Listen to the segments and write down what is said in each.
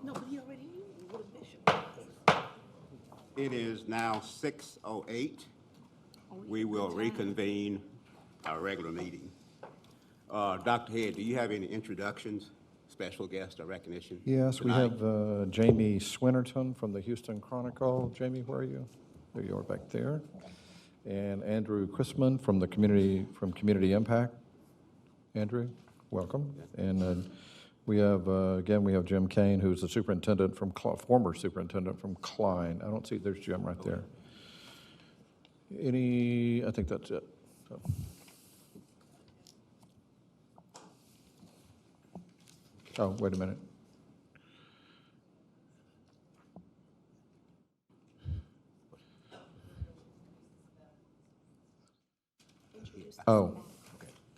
No, but he already was Bishop. It is now 6:08. We will reconvene our regular meeting. Dr. Head, do you have any introductions, special guest or recognition? Yes, we tonight? have Jamie Swinnerton from the Houston Chronicle. Jamie, where are you? There you are back there. And Andrew Chrisman from the Community Impact. Andrew, welcome. And we have, again, we have Jim Kane, who's the superintendent from, former superintendent from Klein. I don't see, there's Jim right there. I think that's it. So. Oh, wait a minute. Oh,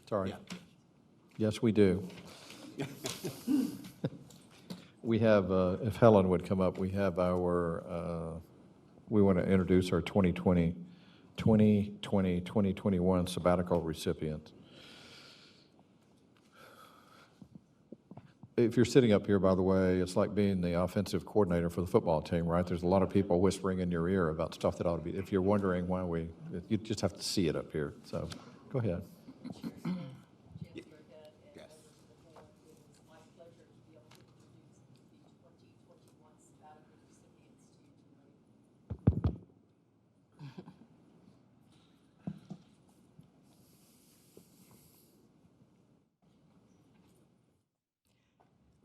sorry. Yeah. Yes, we do. We have, if Helen would come up, we have our, we want to introduce our 2020-2021 sabbatical recipient. If you're sitting up here, by the way, it's like being the offensive coordinator for the football team, right? There's a lot of people whispering in your ear about stuff that ought to be, if you're wondering why you just have to see it up here. So go ahead. Yes.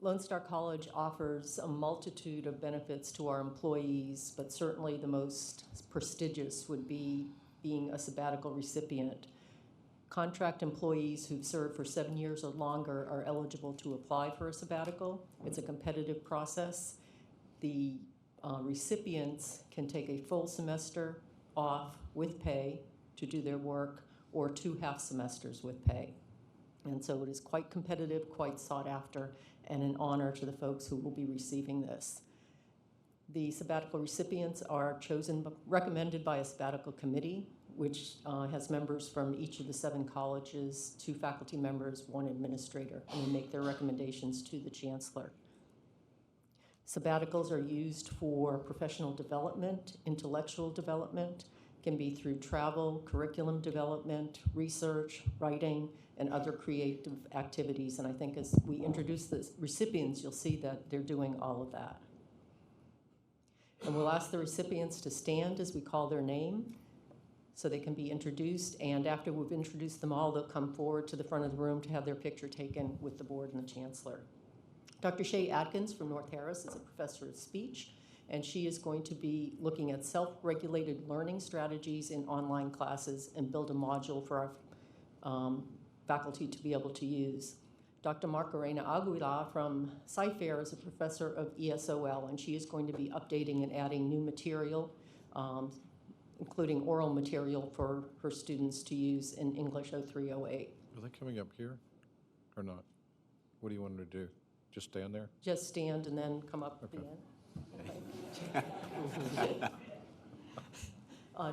Lone Star College offers a multitude of benefits to our employees, but certainly the most prestigious would be being a sabbatical recipient. Contract employees who've served for 7 years or longer are eligible to apply for a sabbatical. It's a competitive process. The recipients can take a full semester off with pay to do their work, or 2 half semesters with pay. And so it is quite competitive, quite sought after, and an honor to the folks who will be receiving this. The sabbatical recipients are recommended by a sabbatical committee, which has members from each of the 7 colleges, 2 faculty members, 1 administrator, and they make their recommendations to the chancellor. Sabbaticals are used for professional development, intellectual development, can be through travel, curriculum development, research, writing, and other creative activities. And I think as we introduce the recipients, you'll see that they're doing all of that. And we'll ask the recipients to stand as we call their name so they can be introduced. And after we've introduced them all, they'll come forward to the front of the room to have their picture taken with the board and the chancellor. Dr. Shay Atkins from North Harris is a professor of speech, and she is going to be looking at self-regulated learning strategies in online classes and build a module for our faculty to be able to use. Dr. Margarena Aguilar from Sci-Fair is a professor of ESOL, and she is going to be updating and adding new material, including oral material for her students to use in English 0308. Are they coming up here or not? What do you want them to do? Just stand there? Just stand and then come up at the end. Okay.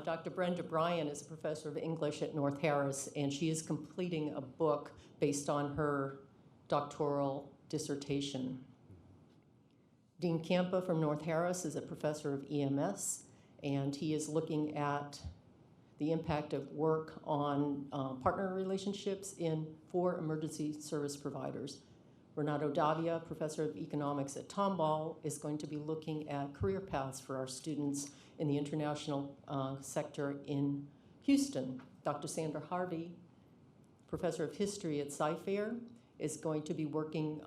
Dr. Brenda Bryan is a professor of English at North Harris, and she is completing a book based on her doctoral dissertation. Dean Campa from North Harris is a professor of EMS, and he is looking at the impact of work on partner relationships for emergency service providers. Renato Davia, professor of economics at Tomball, is going to be looking at career paths for our students in the international sector in Houston. Dr. Sandra Harvey, professor of history at Sci-Fair, is going to be working,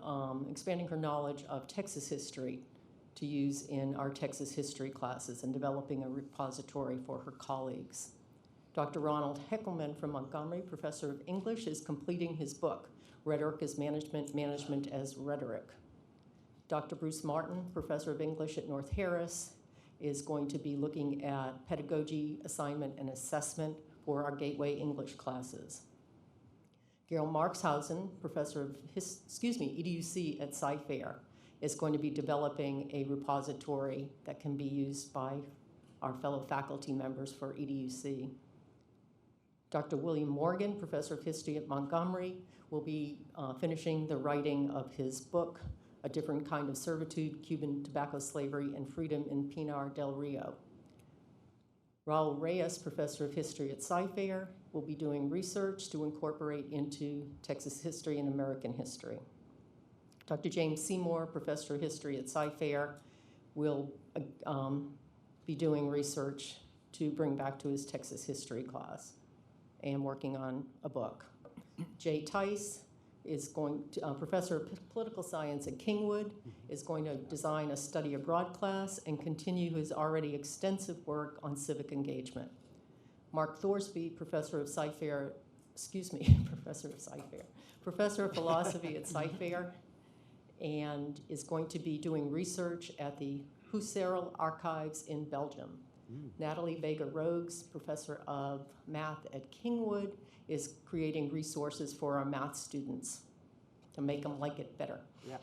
expanding her knowledge of Texas history to use in our Texas history classes and developing a repository for her colleagues. Dr. Ronald Heckelman from Montgomery, professor of English, is completing his book, Rhetoric as Management, Management as Rhetoric. Dr. Bruce Martin, professor of English at North Harris, is going to be looking at pedagogy, assignment, and assessment for our Gateway English classes. Gail Markshausen, professor of EDUC at Sci-Fair, is going to be developing a repository that can be used by our fellow faculty members for EDUC. Dr. William Morgan, professor of history at Montgomery, will be finishing the writing of his book, A Different Kind of Servitude, Cuban Tobacco Slavery, and Freedom in Pinar del Rio. Raul Reyes, Professor of History at Sci-Fair, will be doing research to incorporate into Texas history and American history. Dr. James Seymour, Professor of History at Sci-Fair, will be doing research to bring back to his Texas history class and working on a book. Jay Tice is going to, Professor of Political Science at Kingwood, is going to design a study abroad class and continue his already extensive work on civic engagement. Mark Thorsby, Professor of Sci-Fair, Professor of Philosophy at Sci-Fair, and is going to be doing research at the Husserl Archives in Belgium. Natalie Vega-Rogues, Professor of Math at Kingwood, is creating resources for our math students to make them like it better. Yeah.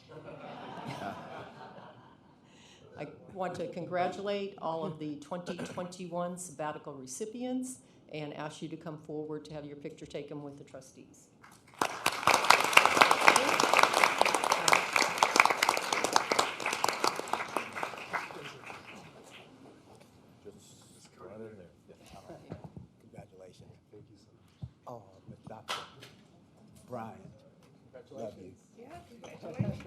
I want to congratulate all of the 2021 sabbatical recipients and ask you to come forward to have your picture taken with the trustees. Congratulations. Thank you so much. Oh, Dr. Bryant. Love you. Yeah, congratulations.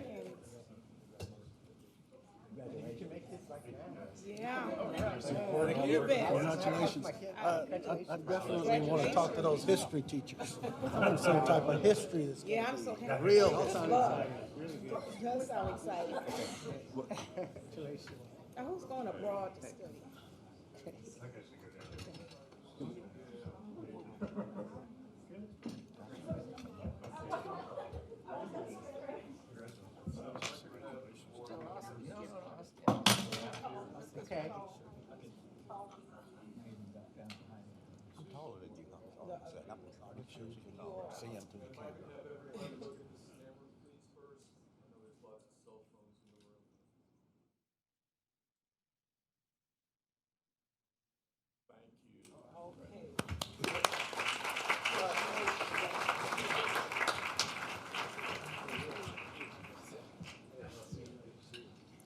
Yeah. You bet. Congratulations. I definitely want to talk to those history teachers. I want some type of history that's Yeah, I'm so happy. real. Does sound exciting. Now, who's going abroad to study? Okay. Taller than you. See him through the camera.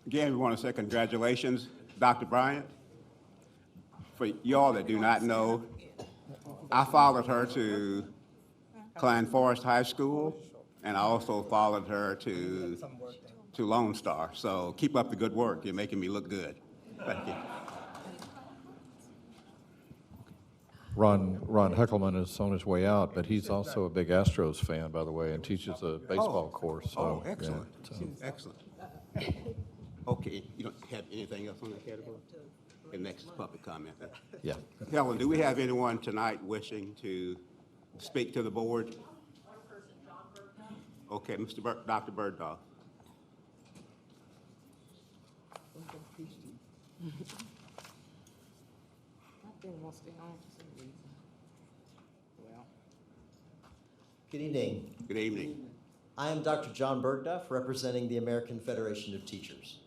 Again, we want to say congratulations, Dr. Bryant. For y'all that do not know, I followed her to Klein Forest High School, and I also followed her to Lone Star. So keep up the good work. You're making me look good. Thank you. Ron Heckelman is on his way out, but he's also a big Astros fan, by the way, and teaches a baseball course. So, Oh, excellent. yeah, so- Excellent. Okay, you don't have anything else on that category? The next public comment. Yeah. Helen, do we have anyone tonight wishing to speak to the board? One person, John Bergman. Okay, Dr. Bergdahl. That thing won't stay on for some reason. Well. Good evening. Good evening. I am Dr. John Bergduff, representing the American Federation of Teachers.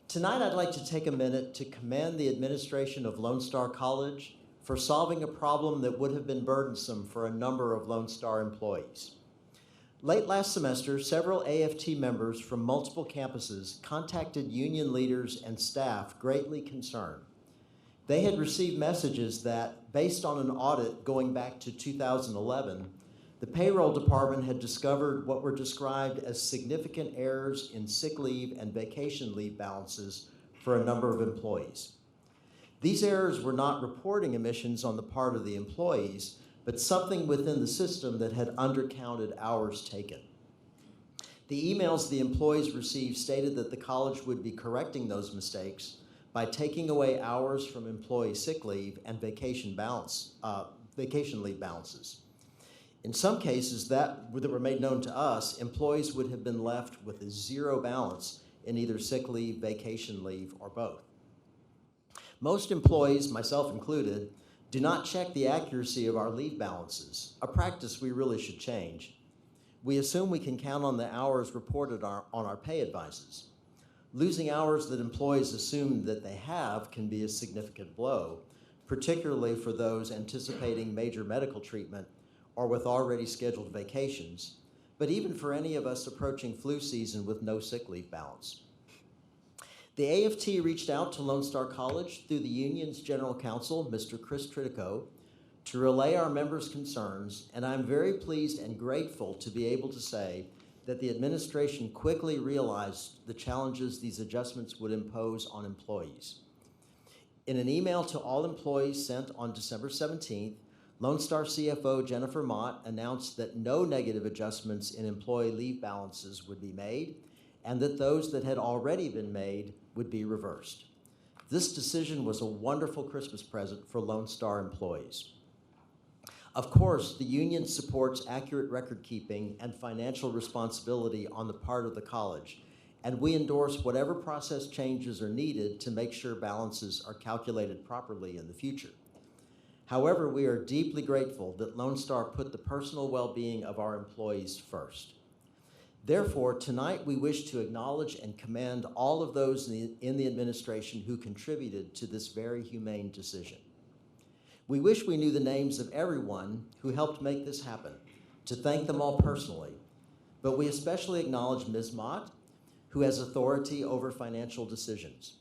Tonight, I'd like to take a minute to commend the administration of Lone Star College for solving a problem that would have been burdensome for a number of Lone Star employees. Late last semester, several AFT members from multiple campuses contacted union leaders and staff greatly concerned. They had received messages that, based on an audit going back to 2011, the payroll department had discovered what were described as significant errors in sick leave and vacation leave balances for a number of employees. These errors were not reporting omissions on the part of the employees, but something within the system that had undercounted hours taken. The emails the employees received stated that the college would be correcting those mistakes by taking away hours from employee sick leave and vacation leave balances. In some cases that were made known to us, employees would have been left with a zero balance in either sick leave, vacation leave, or both. Most employees, myself included, do not check the accuracy of our leave balances, a practice we really should change. We assume we can count on the hours reported on our pay advices. Losing hours that employees assume that they have can be a significant blow, particularly for those anticipating major medical treatment or with already scheduled vacations, but even for any of us approaching flu season with no sick leave balance. The AFT reached out to Lone Star College through the union's general counsel, Mr. Chris Tritico, to relay our members' concerns, and I'm very pleased and grateful to be able to say that the administration quickly realized the challenges these adjustments would impose on employees. In an email to all employees sent on December 17th, Lone Star CFO Jennifer Mott announced that no negative adjustments in employee leave balances would be made, and that those that had already been made would be reversed. This decision was a wonderful Christmas present for Lone Star employees. Of course, the union supports accurate record keeping and financial responsibility on the part of the college, and we endorse whatever process changes are needed to make sure balances are calculated properly in the future. However, we are deeply grateful that Lone Star put the personal well-being of our employees first. Therefore, tonight we wish to acknowledge and commend all of those in the administration who contributed to this very humane decision. We wish we knew the names of everyone who helped make this happen, to thank them all personally, but we especially acknowledge Ms. Mott, who has authority over financial decisions.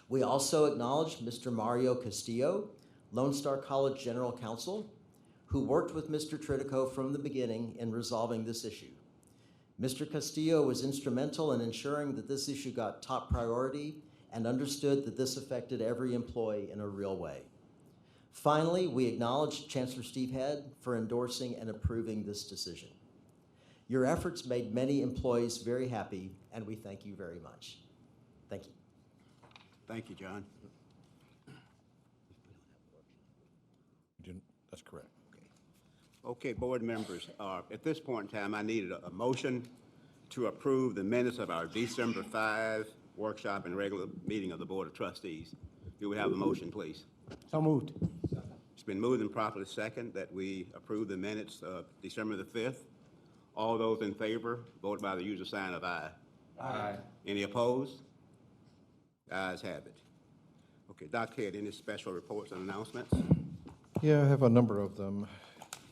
We also acknowledge Mr. Mario Castillo, Lone Star College General Counsel, who worked with Mr. Tritico from the beginning in resolving this issue. Mr. Castillo was instrumental in ensuring that this issue got top priority and understood that this affected every employee in a real way. Finally, we acknowledge Chancellor Steve Head for endorsing and approving this decision. Your efforts made many employees very happy, and we thank you very much. Thank you. Thank you, John. That's correct. Okay, board members, at this point in time, I needed a motion to approve the minutes of our December 5 workshop and regular meeting of the Board of Trustees. Do we have a motion, please? So moved. It's been moved and properly second that we approve the minutes of December the 5th. All those in favor, vote by the usual sign of aye. Aye. Any opposed? Ayes have it. Okay, Dr. Head, any special reports and announcements? Yeah, I have a number of them.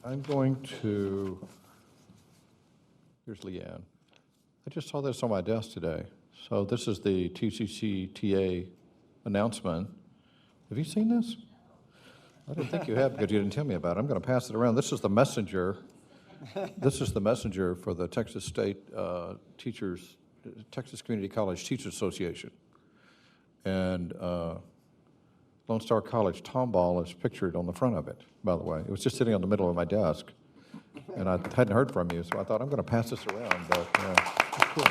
I'm going to, here's Leanne. I just saw this on my desk today. So this is the TCCTA announcement. Have you seen this? I don't think you have because you didn't tell me about it. I'm going to pass it around. This is the messenger. This is the messenger for the Texas State Teachers, Texas Community College Teachers Association. And Lone Star College Tomball is pictured on the front of it, by the way. It was just sitting on the middle of my desk, and I hadn't heard from you, so I thought I'm going to pass this around, but it's cool.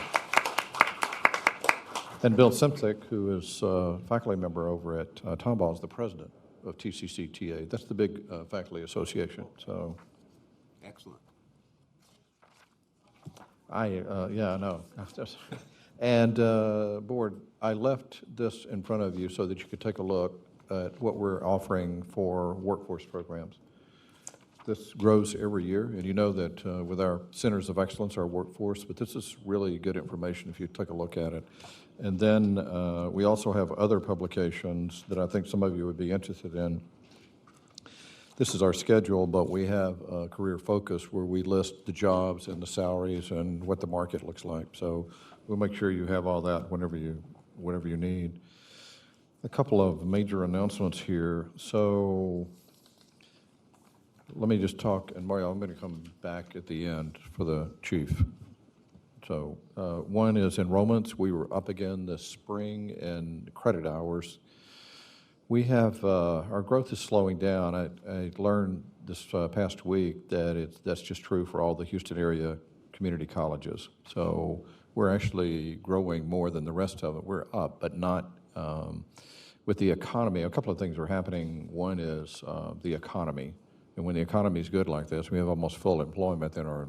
And Bill Simcic, who is a faculty member over at Tomball, is the president of TCCTA. That's the big faculty association, so. Excellent. Yeah, I know. And board, I left this in front of you so that you could take a look at what we're offering for workforce programs. This grows every year, and you know that with our centers of excellence, our workforce, but this is really good information if you take a look at it. And then we also have other publications that I think some of you would be interested in. This is our schedule, but we have a career focus where we list the jobs and the salaries and what the market looks like. So we'll make sure you have all that whenever you need. A couple of major announcements here. So let me just talk, and Mario, I'm going to come back at the end for the chief. So one is enrollments. We were up again this spring in credit hours. We have, our growth is slowing down. I learned this past week that that's just true for all the Houston area community colleges. So we're actually growing more than the rest of it. We're up, but not with the economy. A couple of things are happening. One is the economy. And when the economy is good like this, we have almost full employment, then our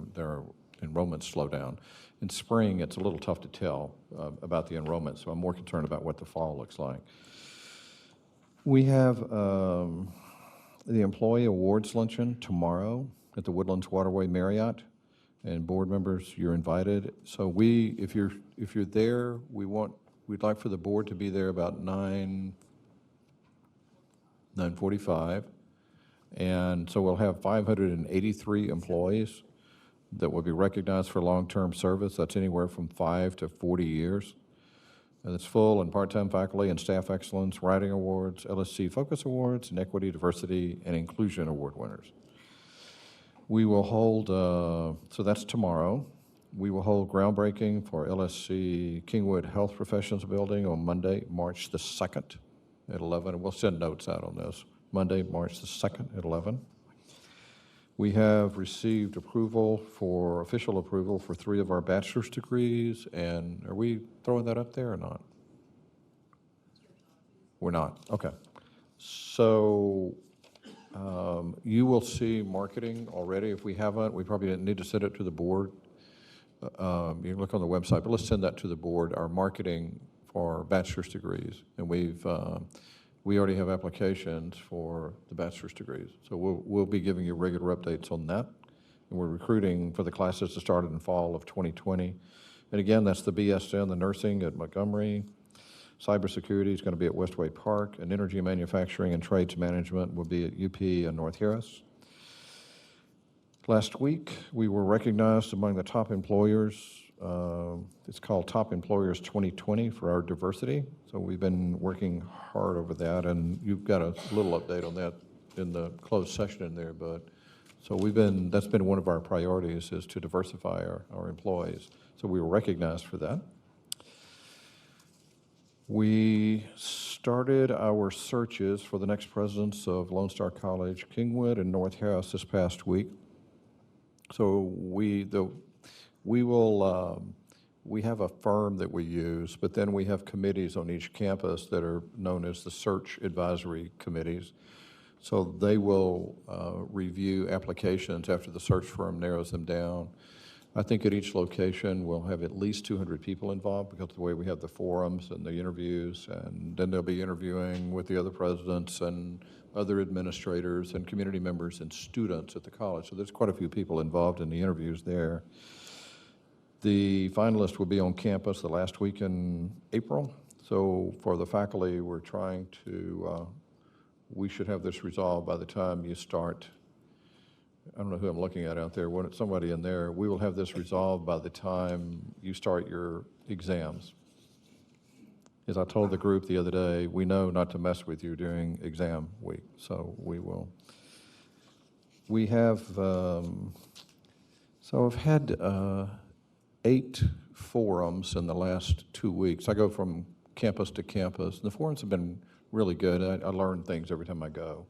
enrollments slow down. In spring, it's a little tough to tell about the enrollment, so I'm more concerned about what the fall looks like. We have the Employee Awards Luncheon tomorrow at the Woodlands Waterway Marriott, and board members, you're invited. So if you're there, we'd like for the board to be there about 9:45, and so we'll have 583 employees. that will be recognized for long-term service. That's anywhere from 5 to 40 years. And it's full and part-time faculty and staff excellence, writing awards, LSC Focus Awards, and Equity, Diversity, and Inclusion Award winners. We will hold, so that's tomorrow. We will hold groundbreaking for LSC Kingwood Health Professions Building on Monday, March the 2nd at 11. And we'll send notes out on this. Monday, March the 2nd at 11. We have received official approval for 3 of our bachelor's degrees, and are we throwing that up there or not? We're not, okay. So you will see marketing already. If we haven't, we probably didn't need to send it to the board. You can look on the website, but let's send that to the board, our marketing for bachelor's degrees. And we already have applications for the bachelor's degrees. So we'll be giving you regular updates on that. And we're recruiting for the classes to start in fall of 2020. And again, that's the BSN, the nursing at Montgomery. Cybersecurity is going to be at Westway Park, and energy manufacturing and trades management will be at UP and North Harris. Last week, we were recognized among the top employers. It's called Top Employers 2020 for our diversity. So we've been working hard over that, and you've got a little update on that in the closed session in there. But so that's been one of our priorities, is to diversify our employees. So we were recognized for that. We started our searches for the next presidents of Lone Star College, Kingwood, and North Harris this past week. So we have a firm that we use, but then we have committees on each campus that are known as the search advisory committees. So they will review applications after the search firm narrows them down. I think at each location we'll have at least 200 people involved because of the way we have the forums and the interviews, and then they'll be interviewing with the other presidents and other administrators and community members and students at the college. So there's quite a few people involved in the interviews there. The finalists will be on campus the last week in April. So for the faculty, we're trying to, we should have this resolved by the time you start. I don't know who I'm looking at out there, somebody in there. We will have this resolved by the time you start your exams. As I told the group the other day, we know not to mess with you during exam week, so we will. We have, so I've had 8 forums in the last 2 weeks. I go from campus to campus, and the forums have been really good. I learn things every time I go.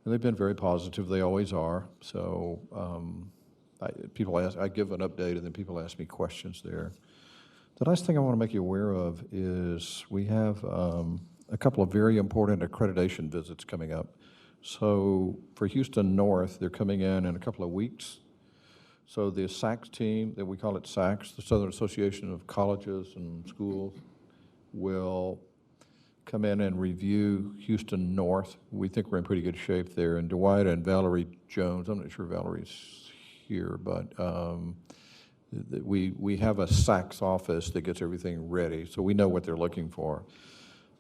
And they've been very positive. They always are. So I give an update, and then people ask me questions there. The last thing I want to make you aware of is we have a couple of very important accreditation visits coming up. So for Houston North, they're coming in a couple of weeks. So the SACS team, that we call it SACS, the Southern Association of Colleges and Schools, will come in and review Houston North. We think we're in pretty good shape there. And Dwight and Valerie Jones, I'm not sure Valerie's here, but we have a SACS office that gets everything ready, so we know what they're looking for.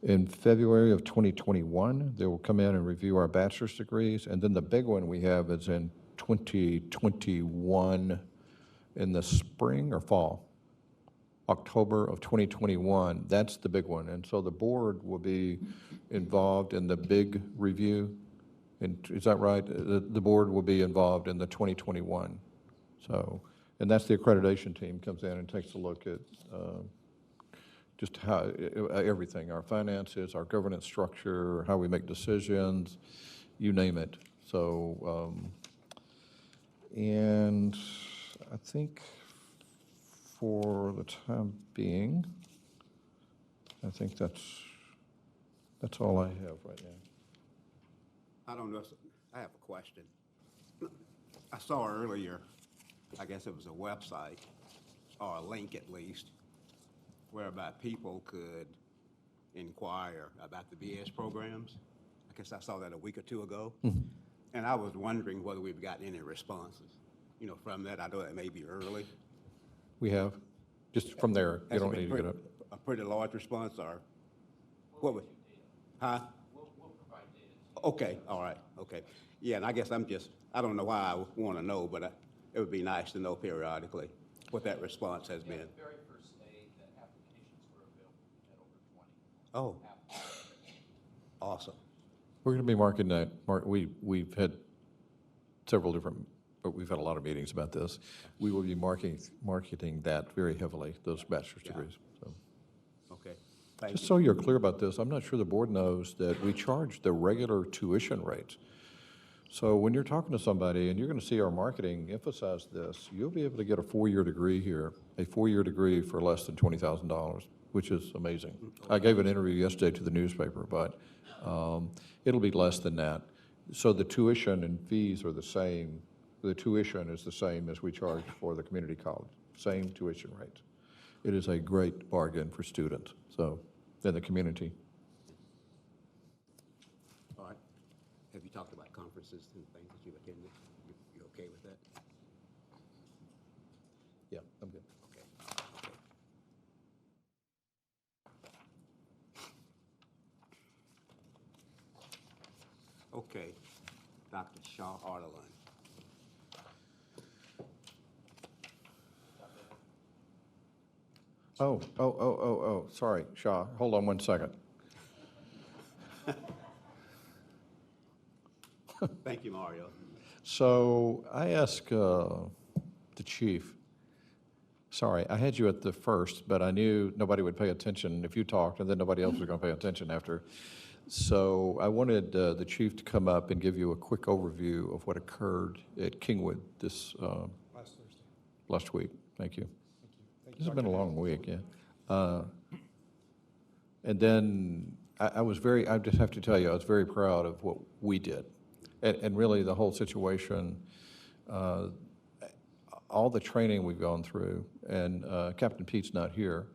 In February of 2021, they will come in and review our bachelor's degrees, and then the big one we have is in 2021 in the spring or fall. October of 2021, that's the big one. And so the board will be involved in the big review. And is that right? The board will be involved in the 2021. So, and that's the accreditation team comes in and takes a look at just how everything, our finances, our governance structure, how we make decisions, you name it. So, and I think for the time being, I think that's all I have right now. I don't know, I have a question. I saw earlier, I guess it was a website, or a link at least, whereby people could inquire about the BS programs. I guess I saw that a week or two ago. Mm-hmm. And I was wondering whether we've gotten any responses, from that. I know it may be early. We have, just from there, you Has it don't been need to get up. a pretty large response, or what was, huh? We'll provide data. Okay, all right, okay. Yeah, and I guess I don't know why I want to know, but it would be nice to know periodically what that response has been. The very first day, the applications were available at over 20. Oh, awesome. We're going to be marking that. We've had several different, but we've had a lot of meetings about this. We will be marketing that very heavily, those bachelor's Yeah. degrees. So, Okay, thank just you. so you're clear about this, I'm not sure the board knows that we charge the regular tuition rates. So when you're talking to somebody, and you're going to see our marketing emphasize this, you'll be able to get a 4-year degree here, a 4-year degree for less than $20,000, which is amazing. I gave an interview yesterday to the newspaper, but it'll be less than that. So the tuition and fees are the same. The tuition is the same as we charge for the community college, same tuition rates. It is a great bargain for students, so, in the community. All right. Have you talked about conferences and things that you've attended? You okay with that? Yeah, I'm good. Okay. Okay. Okay, Dr. Shaw Ardelon. Oh, sorry, Shaw, hold on one second. Thank you, Mario. So I asked the chief, sorry, I had you at the first, but I knew nobody would pay attention if you talked, and then nobody else was going to pay attention after. So I wanted the chief to come up and give you a quick overview of what occurred at Kingwood this Last Thursday. last week. Thank you. Thank you, This has been a Dr. long week, yeah. And then I just have to tell you, I was very proud of what we did. And really, the whole situation, all the training we've gone through, and Captain Pete's not here,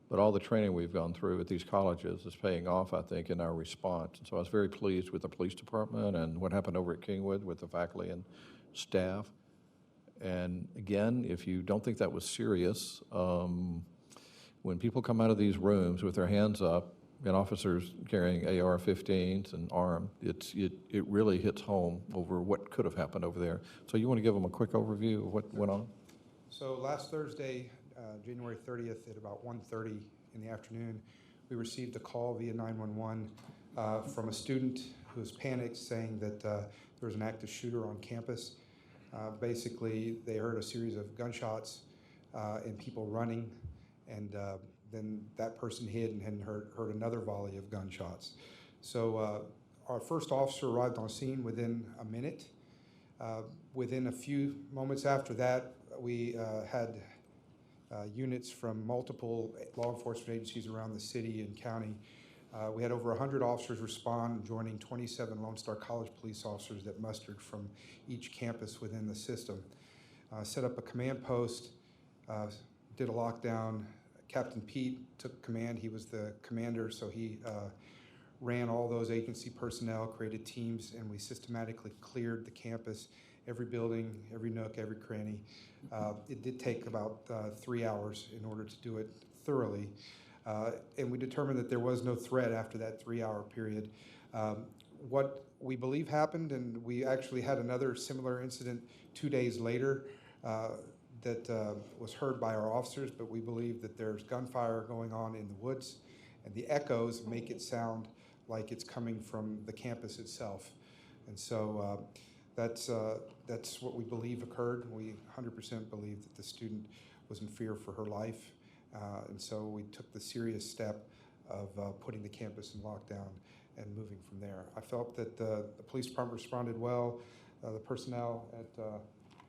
but all the training we've gone through at these colleges is paying off, I think, in our response. And so I was very pleased with the police department and what happened over at Kingwood with the faculty and staff. And again, if you don't think that was serious, when people come out of these rooms with their hands up and officers carrying AR-15s and armed, it really hits home over what could have happened over there. So you want to give them a quick overview of what went on? So last Thursday, January 30th at about 1:30 in the afternoon, we received a call via 911 from a student who was panicked saying that there was an active shooter on campus. Basically, they heard a series of gunshots and people running, and then that person hid and heard another volley of gunshots. So our first officer arrived on scene within a minute. Within a few moments after that, we had units from multiple law enforcement agencies around the city and county. We had over 100 officers respond, joining 27 Lone Star College police officers that mustered from each campus within the system. Set up a command post, did a lockdown. Captain Pete took command. He was the commander, so he ran all those agency personnel, created teams, and we systematically cleared the campus, every building, every nook, every cranny. It did take about 3 hours in order to do it thoroughly. And we determined that there was no threat after that 3-hour period. What we believe happened, and we actually had another similar incident 2 days later that was heard by our officers, but we believe that there's gunfire going on in the woods, and the echoes make it sound like it's coming from the campus itself. And so that's what we believe occurred. We 100% believe that the student was in fear for her life. And so we took the serious step of putting the campus in lockdown and moving from there. I felt that the police department responded well. The personnel at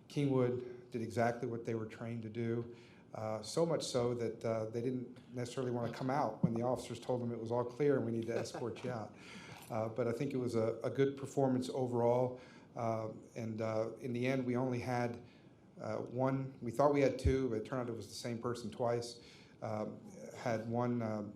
Kingwood did exactly what they were trained to do. So much so that they didn't necessarily want to come out when the officers told them it was all clear and we need to escort you out. But I think it was a good performance overall. And in the end, we only had one. We thought we had two, but it turned out it was the same person twice. Had one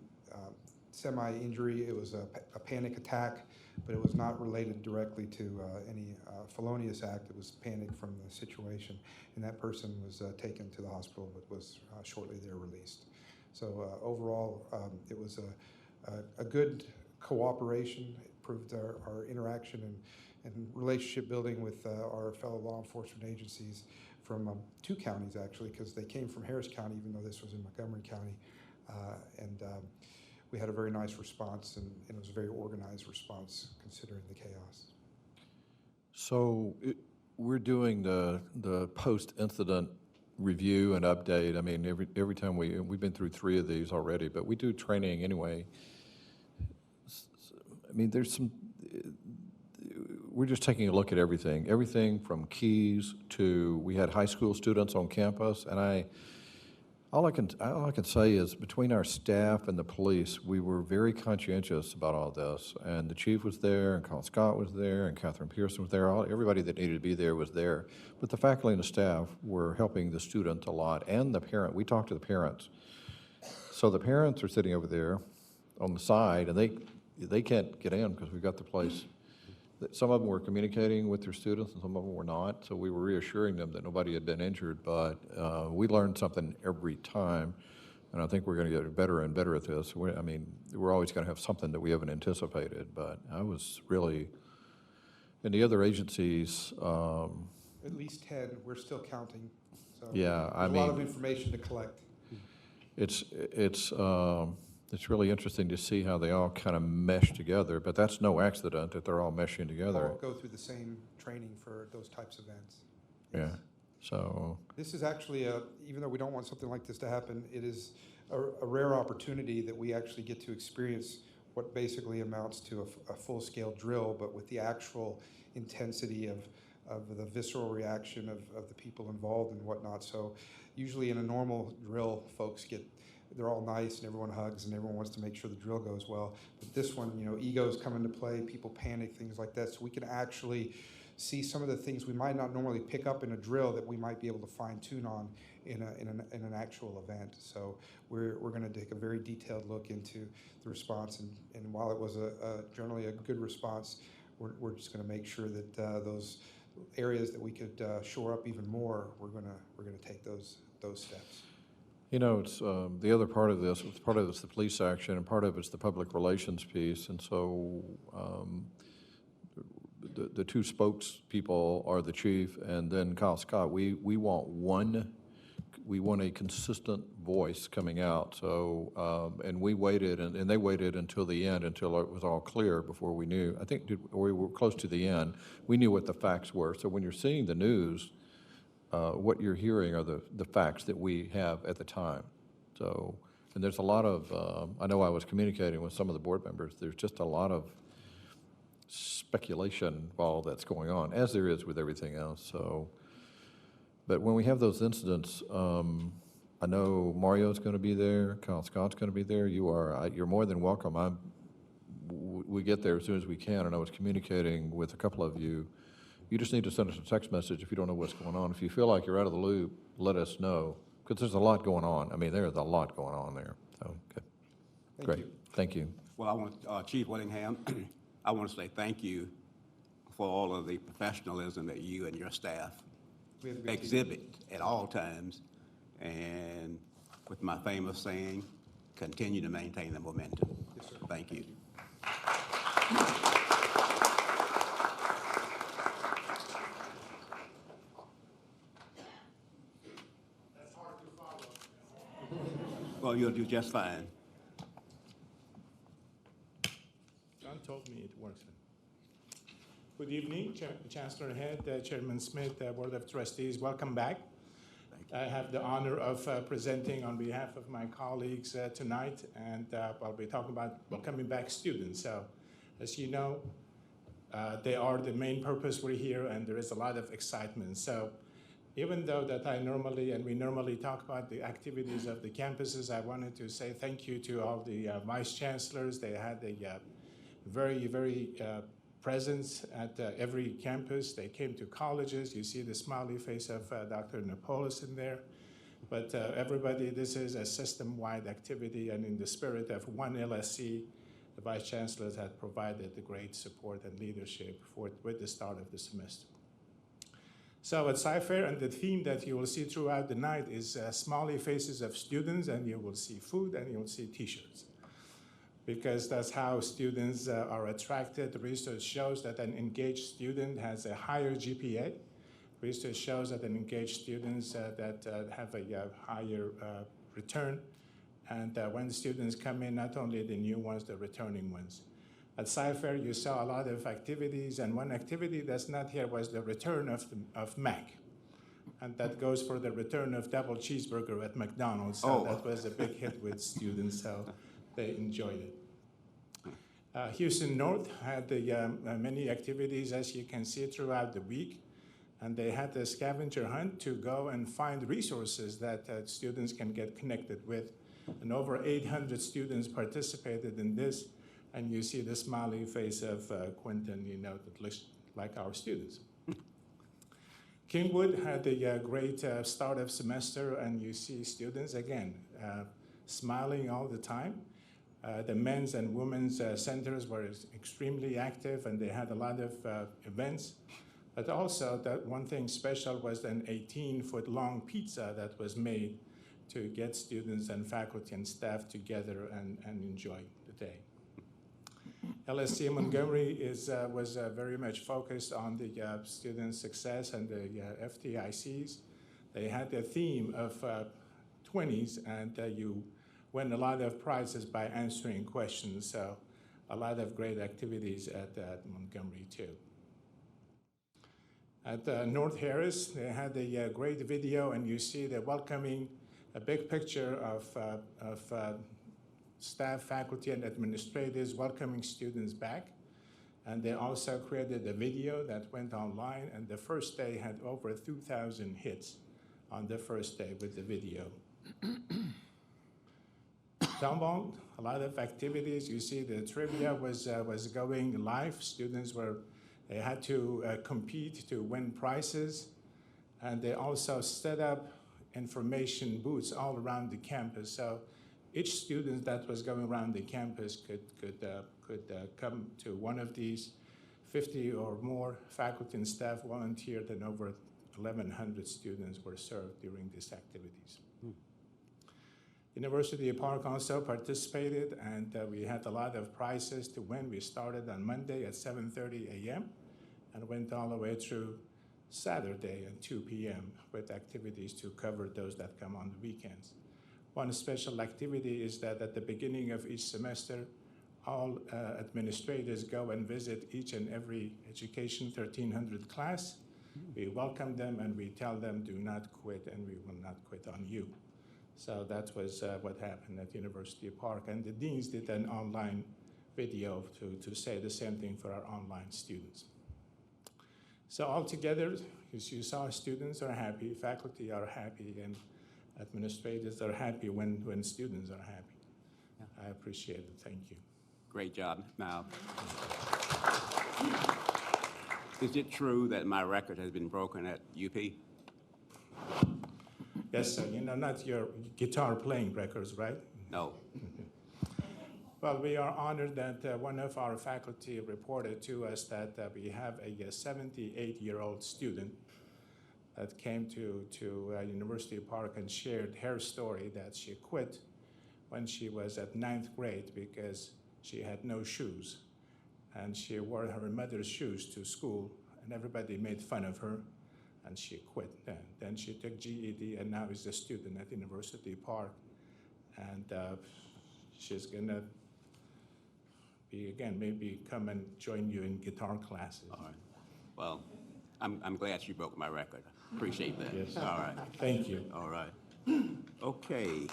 semi-injury. It was a panic attack, but it was not related directly to any felonious act. It was panic from the situation, and that person was taken to the hospital, but was shortly there released. So overall, it was a good cooperation. It proved our interaction and relationship building with our fellow law enforcement agencies two counties, actually, because they came from Harris County, even though this was in Montgomery County. And we had a very nice response, and it was a very organized response considering the chaos. So we're doing the post-incident review and update. I mean, every time we've been through 3 of these already, but we do training anyway. I mean, we're just taking a look at everything from keys to, we had high school students on campus, and all I can say is between our staff and the police, we were very conscientious about all this. And the chief was there, and Colin Scott was there, and Catherine Pearson was there. Everybody that needed to be there was there. But the faculty and the staff were helping the student a lot, and the parent. We talked to the parents. So the parents are sitting over there on the side, and they can't get in because we've got the place. Some of them were communicating with their students, and some of them were not. So we were reassuring them that nobody had been injured, but we learned something every time, and I think we're going to get better and better at this. I mean, we're always going to have something that we haven't anticipated, but I was really, and the other agencies. At least 10, we're still counting. So Yeah, I there's mean, a lot of information to collect. It's really interesting to see how they all kind of mesh together, but that's no accident that they're all meshing together. All go through the same training for those types of events. Yeah, so. This is actually, even though we don't want something like this to happen, it is a rare opportunity that we actually get to experience what basically amounts to a full-scale drill, but with the actual intensity of the visceral reaction of the people involved and whatnot. So usually in a normal drill, they're all nice and everyone hugs and everyone wants to make sure the drill goes well. But this one, egos come into play, people panic, things like that. So we can actually see some of the things we might not normally pick up in a drill that we might be able to fine tune on in an actual event. So we're going to take a very detailed look into the response. And while it was generally a good response, we're just going to make sure that those areas that we could shore up even more, we're going to take those steps. It's the other part of this. Part of it's the police action, and part of it's the public relations piece. And so the two spokespeople are the chief and then Kyle Scott. We want a consistent voice coming out. So and we waited, and they waited until the end, until it was all clear before we knew. I think we were close to the end. We knew what the facts were. So when you're seeing the news, what you're hearing are the facts that we have at the time. So, and there's a lot of, I know I was communicating with some of the board members, there's just a lot of speculation while that's going on, as there is with everything else. So, but when we have those incidents, I know Mario's going to be there, Kyle Scott's going to be there. You're more than welcome. We get there as soon as we can, and I was communicating with a couple of you. You just need to send us a text message if you don't know what's going on. If you feel like you're out of the loop, let us know, because there's a lot going on. I mean, there's a lot going on there. So, okay. Great. Thank you. Well, I want, Chief Willingham, I want to say thank you for all of the professionalism that you and your staff exhibit at all times. And with my famous saying, continue to maintain the momentum. Yes, sir. Thank you. Well, you'll do just fine. John told me it works. Good evening, Chancellor Head, Chairman Smith, Board of Trustees. Welcome back. I have the honor of presenting on behalf of my colleagues tonight, and I'll be talking about welcoming back students. So, as you know, they are the main purpose we're here, and there is a lot of excitement. So, even though that we normally talk about the activities of the campuses, I wanted to say thank you to all the vice chancellors. They had a very, very presence at every campus. They came to colleges. You see the smiley face of Dr. Napolis in there. But everybody, this is a system-wide activity, and in the spirit of one LSC, the vice chancellors had provided the great support and leadership with the start of the semester. So at Sci-Fair, and the theme that you will see throughout the night is smiley faces of students, and you will see food, and you will see t-shirts. Because that's how students are attracted. The research shows that an engaged student has a higher GPA, Research shows that engaged students that have a higher return, and when students come in, not only the new ones, the returning ones. At Sci-Fair, you saw a lot of activities, and one activity that's not here was the return of Mac. And that goes for the return of double cheeseburger at McDonald's. So that was a big hit with students, so they enjoyed it. Houston North had many activities, as you can see, throughout the week. And they had the scavenger hunt to go and find resources that students can get connected with. And over 800 students participated in this. And you see the smiley face of Quentin, you know, that looks like our students. Kingwood had a great start of semester, and you see students, again, smiling all the time. The men's and women's centers were extremely active, and they had a lot of events. But also, that one thing special was an 18-foot-long pizza that was made to get students and faculty and staff together and enjoy the day. LSC Montgomery was very much focused on the student success and the FTICs. They had the theme of 20s, and you win a lot of prizes by answering questions. So a lot of great activities at Montgomery too. At North Harris, they had a great video, and you see the welcoming, a big picture of staff, faculty, and administrators welcoming students back. And they also created a video that went online, and the first day had over 2,000 hits on the first day with the video. Talbot, a lot of activities. You see the trivia was going live. Students they had to compete to win prizes, and they also set up information booths all around the campus. So each student that was going around the campus could come to one of these. 50 or more faculty and staff volunteered, and over 1,100 students were served during these activities. University Park also participated, and we had a lot of prizes to win. We started on Monday at 7:30 a.m. and went all the way through Saturday at 2 p.m. with activities to cover those that come on the weekends. One special activity is that at the beginning of each semester, all administrators go and visit each and every Education 1300 class. We welcome them, and we tell them, do not quit, and we will not quit on you. So that was what happened at University Park. And the deans did an online video to say the same thing for our online students. So altogether, as you saw, students are happy, faculty are happy, and administrators are happy when students are happy. I appreciate it. Thank you. Great job. Now, is it true that my record has been broken at UP? Yes, sir. You know, not your guitar playing records, right? No. Well, we are honored that one of our faculty reported to us that we have a 78-year-old student that came to University Park and shared her story that she quit when she was at 9th grade because she had no shoes. And she wore her mother's shoes to school, and everybody made fun of her, and she quit then. Then she took GED, and now is a student at University Park. And she's gonna be, again, maybe come and join you in guitar classes. All right. Well, I'm glad she broke my record. Appreciate that. Yes. All right. Thank you. All right. Okay.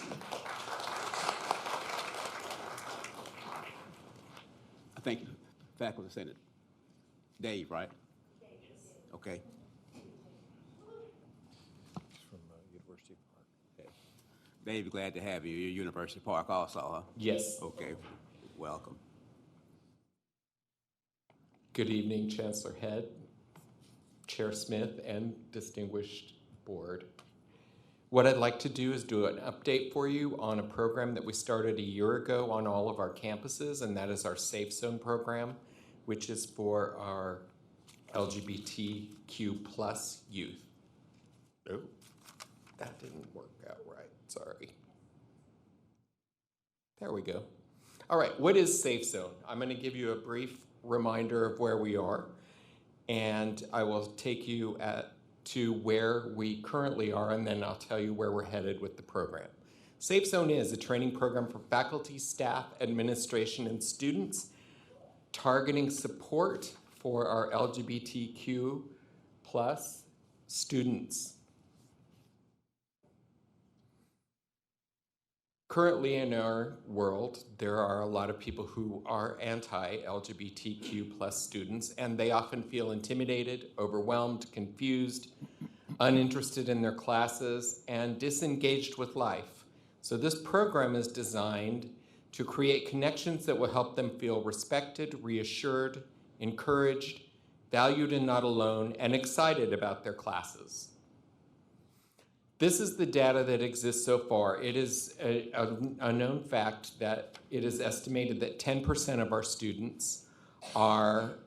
I think faculty senate. Dave, right? Okay. From University Park. Okay. Dave, glad to have you. You're University Park also, huh? Yes. Okay. Welcome. Good evening, Chancellor Head, Chair Smith, and distinguished board. What I'd like to do is do an update for you on a program that we started a year ago on all of our campuses, and that is our Safe Zone program, which is for our LGBTQ plus youth. Oh, that didn't work out right, sorry. There we go. All right, what is Safe Zone? I'm gonna give you a brief reminder of where we are, and I will take you to where we currently are, and then I'll tell you where we're headed with the program. Safe Zone is a training program for faculty, staff, administration, and students targeting support for our LGBTQ plus students. Currently in our world, there are a lot of people who are anti-LGBTQ plus students, and they often feel intimidated, overwhelmed, confused, uninterested in their classes, and disengaged with life. So this program is designed to create connections that will help them feel respected, reassured, encouraged, valued and not alone, and excited about their classes. This is the data that exists so far. It is a known fact that it is estimated that 10% of our students are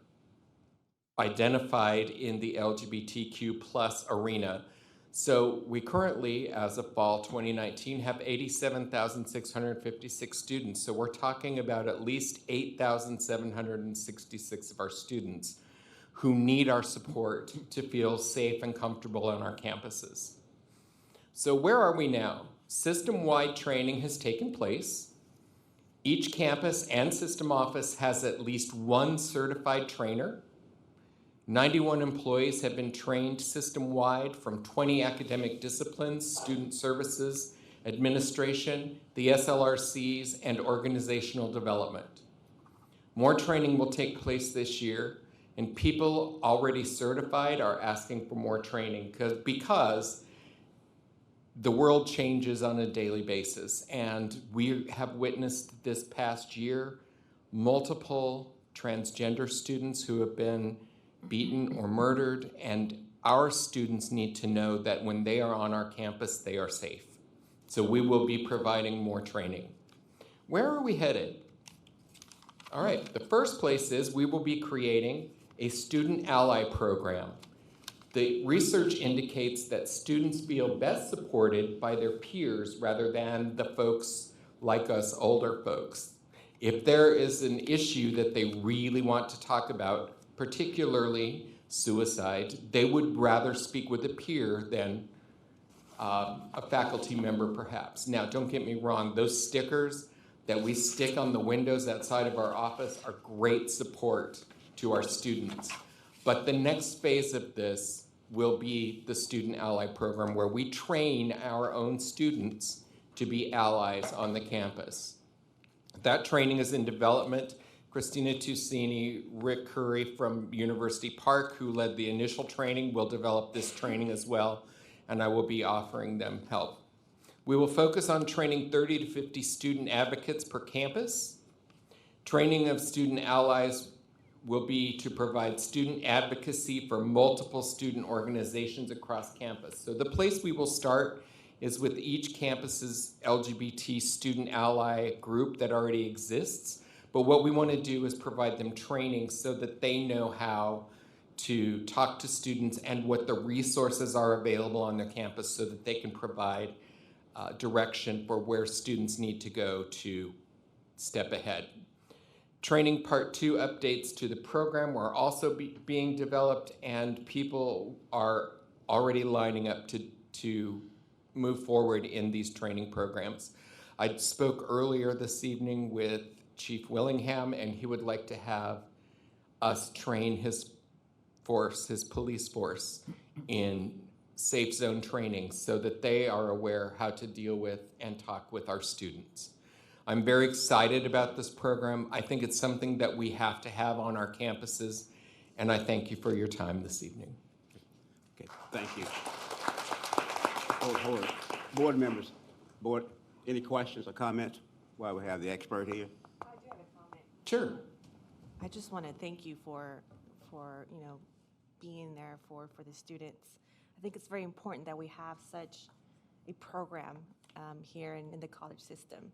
identified in the LGBTQ plus arena. So we currently, as of fall 2019, have 87,656 students. So we're talking about at least 8,766 of our students who need our support to feel safe and comfortable on our campuses. So where are we now? System-wide training has taken place. Each campus and system office has at least one certified trainer. 91 employees have been trained system-wide from 20 academic disciplines, student services, administration, the SLRCs, and organizational development. More training will take place this year, and people already certified are asking for more training because the world changes on a daily basis, and we have witnessed this past year multiple transgender students who have been beaten or murdered, and our students need to know that when they are on our campus, they are safe. So we will be providing more training. Where are we headed? All right, the first place is we will be creating a student ally program. The research indicates that students feel best supported by their peers rather than the folks like us older folks. If there is an issue that they really want to talk about, particularly suicide, they would rather speak with a peer than a faculty member perhaps. Now, don't get me wrong, those stickers that we stick on the windows outside of our office are great support to our students. But the next phase of this will be the Student Ally Program, where we train our own students to be allies on the campus. That training is in development. Christina Tusini, Rick Curry from University Park, who led the initial training, will develop this training as well, and I will be offering them help. We will focus on training 30 to 50 student advocates per campus. Training of student allies will be to provide student advocacy for multiple student organizations across campus. So the place we will start is with each campus's LGBT student ally group that already exists. But what we want to do is provide them training so that they know how to talk to students and what the resources are available on their campus so that they can provide direction for where students need to go to step ahead. Training Part 2 updates to the program are also being developed, and people are already lining up to move forward in these training programs. I spoke earlier this evening with Chief Willingham, and he would like to have us train his force, his police force, in safe zone training so that they are aware how to deal with and talk with our students. I'm very excited about this program. I think it's something that we have to have on our campuses, and I thank you for your time this evening. Okay, thank you. Hold it. Board members, any questions or comments while we have the expert here? I do have a comment. Sure. I just want to thank you for being there for the students. I think it's very important that we have such a program here in the college system.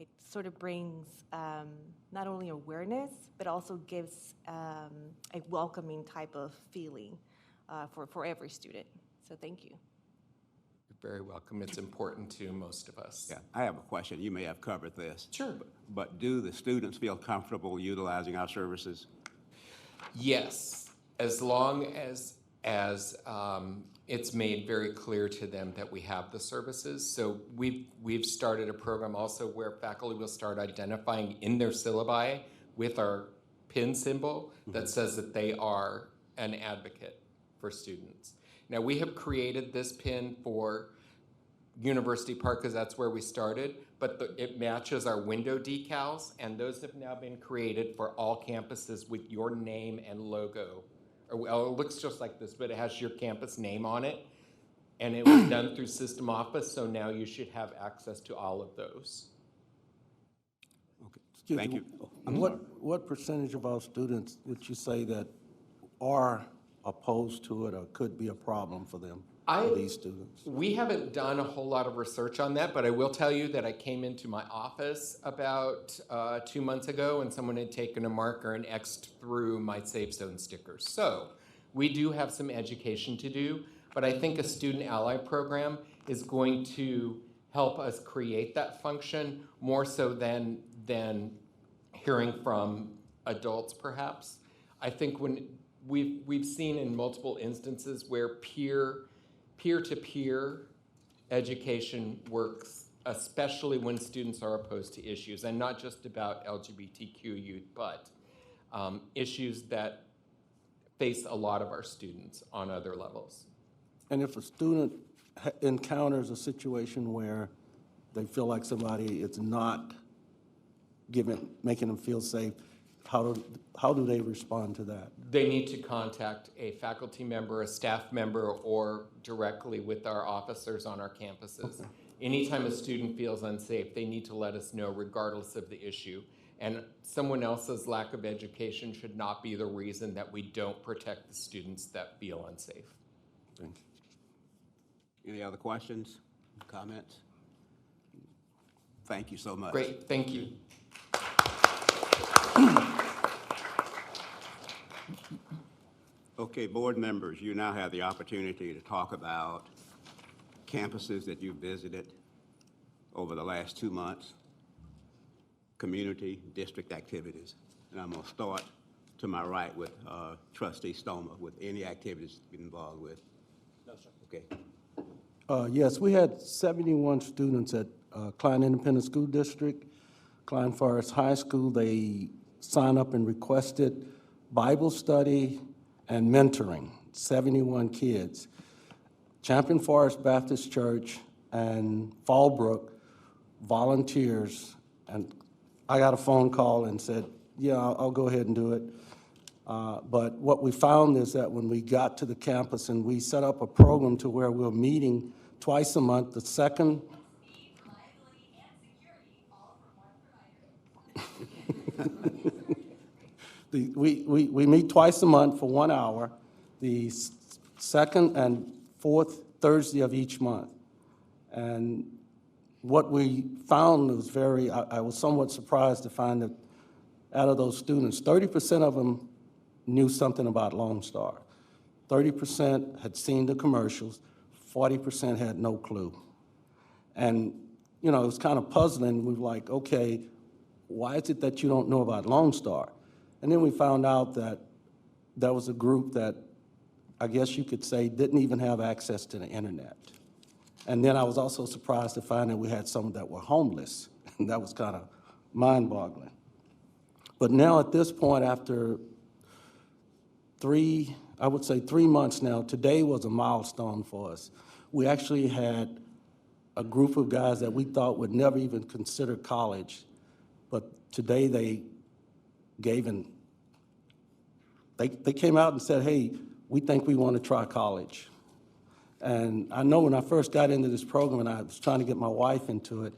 It sort of brings not only awareness, but also gives a welcoming type of feeling for every student. So thank you. You're very welcome. It's important to most of us. Yeah, I have a question. You may have covered this. Sure. But do the students feel comfortable utilizing our services? Yes, as long as as it's made very clear to them that we have the services. So we've started a program also where faculty will start identifying in their syllabi with our pin symbol that says that they are an advocate for students. Now, we have created this pin for University Park because that's where we started, but it matches our window decals, and those have now been created for all campuses with your name and logo. Well, it looks just like this, but it has your campus name on it, and it was done through System Office, so now you should have access to all of those. Excuse Thank me, you. What percentage of our students would you say that are opposed to it or could be a problem for them, for these students? We haven't done a whole lot of research on that, but I will tell you that I came into my office about 2 months ago and someone had taken a marker and X'd through my Safe Zone stickers. So we do have some education to do, but I think a student ally program is going to help us create that function more so than hearing from adults perhaps. I think when we've seen in multiple instances where peer-to-peer education works, especially when students are opposed to issues, and not just about LGBTQ youth, but issues that face a lot of our students on other levels. And if a student encounters a situation where they feel like somebody is not making them feel safe, how do they respond to that? They need to contact a faculty member, a staff member, or directly with our officers on our campuses. Anytime a student feels unsafe, they need to let us know regardless of the issue. And someone else's lack of education should not be the reason that we don't protect the students that feel unsafe. Thank you. Any other questions, comments? Thank you so much. Great, thank you. Okay, board members, you now have the opportunity to talk about campuses that you've visited over the last 2 months, community, district activities. And I'm going to start to my right with Trustee Stoma with any activities you've been involved with. No, sir. Okay. Yes, we had 71 students at Klein Independent School District, Klein Forest High School. They signed up and requested Bible study and mentoring, 71 kids. Champion Forest Baptist Church and Fallbrook volunteers, and I got a phone call and said, yeah, I'll go ahead and do it. But what we found is that when we got to the campus and we set up a program to where we're meeting twice a month, the second we meet twice a month for 1 hour, the second and fourth Thursday of each month. And what we found was I was somewhat surprised to find that out of those students, 30% of them knew something about Lone Star. 30% had seen the commercials, 40% had no clue. And, you know, it was kind of puzzling. We were like, okay, why is it that you don't know about Lone Star? And then we found out that there was a group that, I guess you could say, didn't even have access to the internet. And then I was also surprised to find that we had some that were homeless, and that was kind of mind-boggling. But now at this point, after I would say 3 months now, today was a milestone for us. We actually had a group of guys that we thought would never even consider college, but today they came out and said, hey, we think we want to try college. And I know when I first got into this program and I was trying to get my wife into it,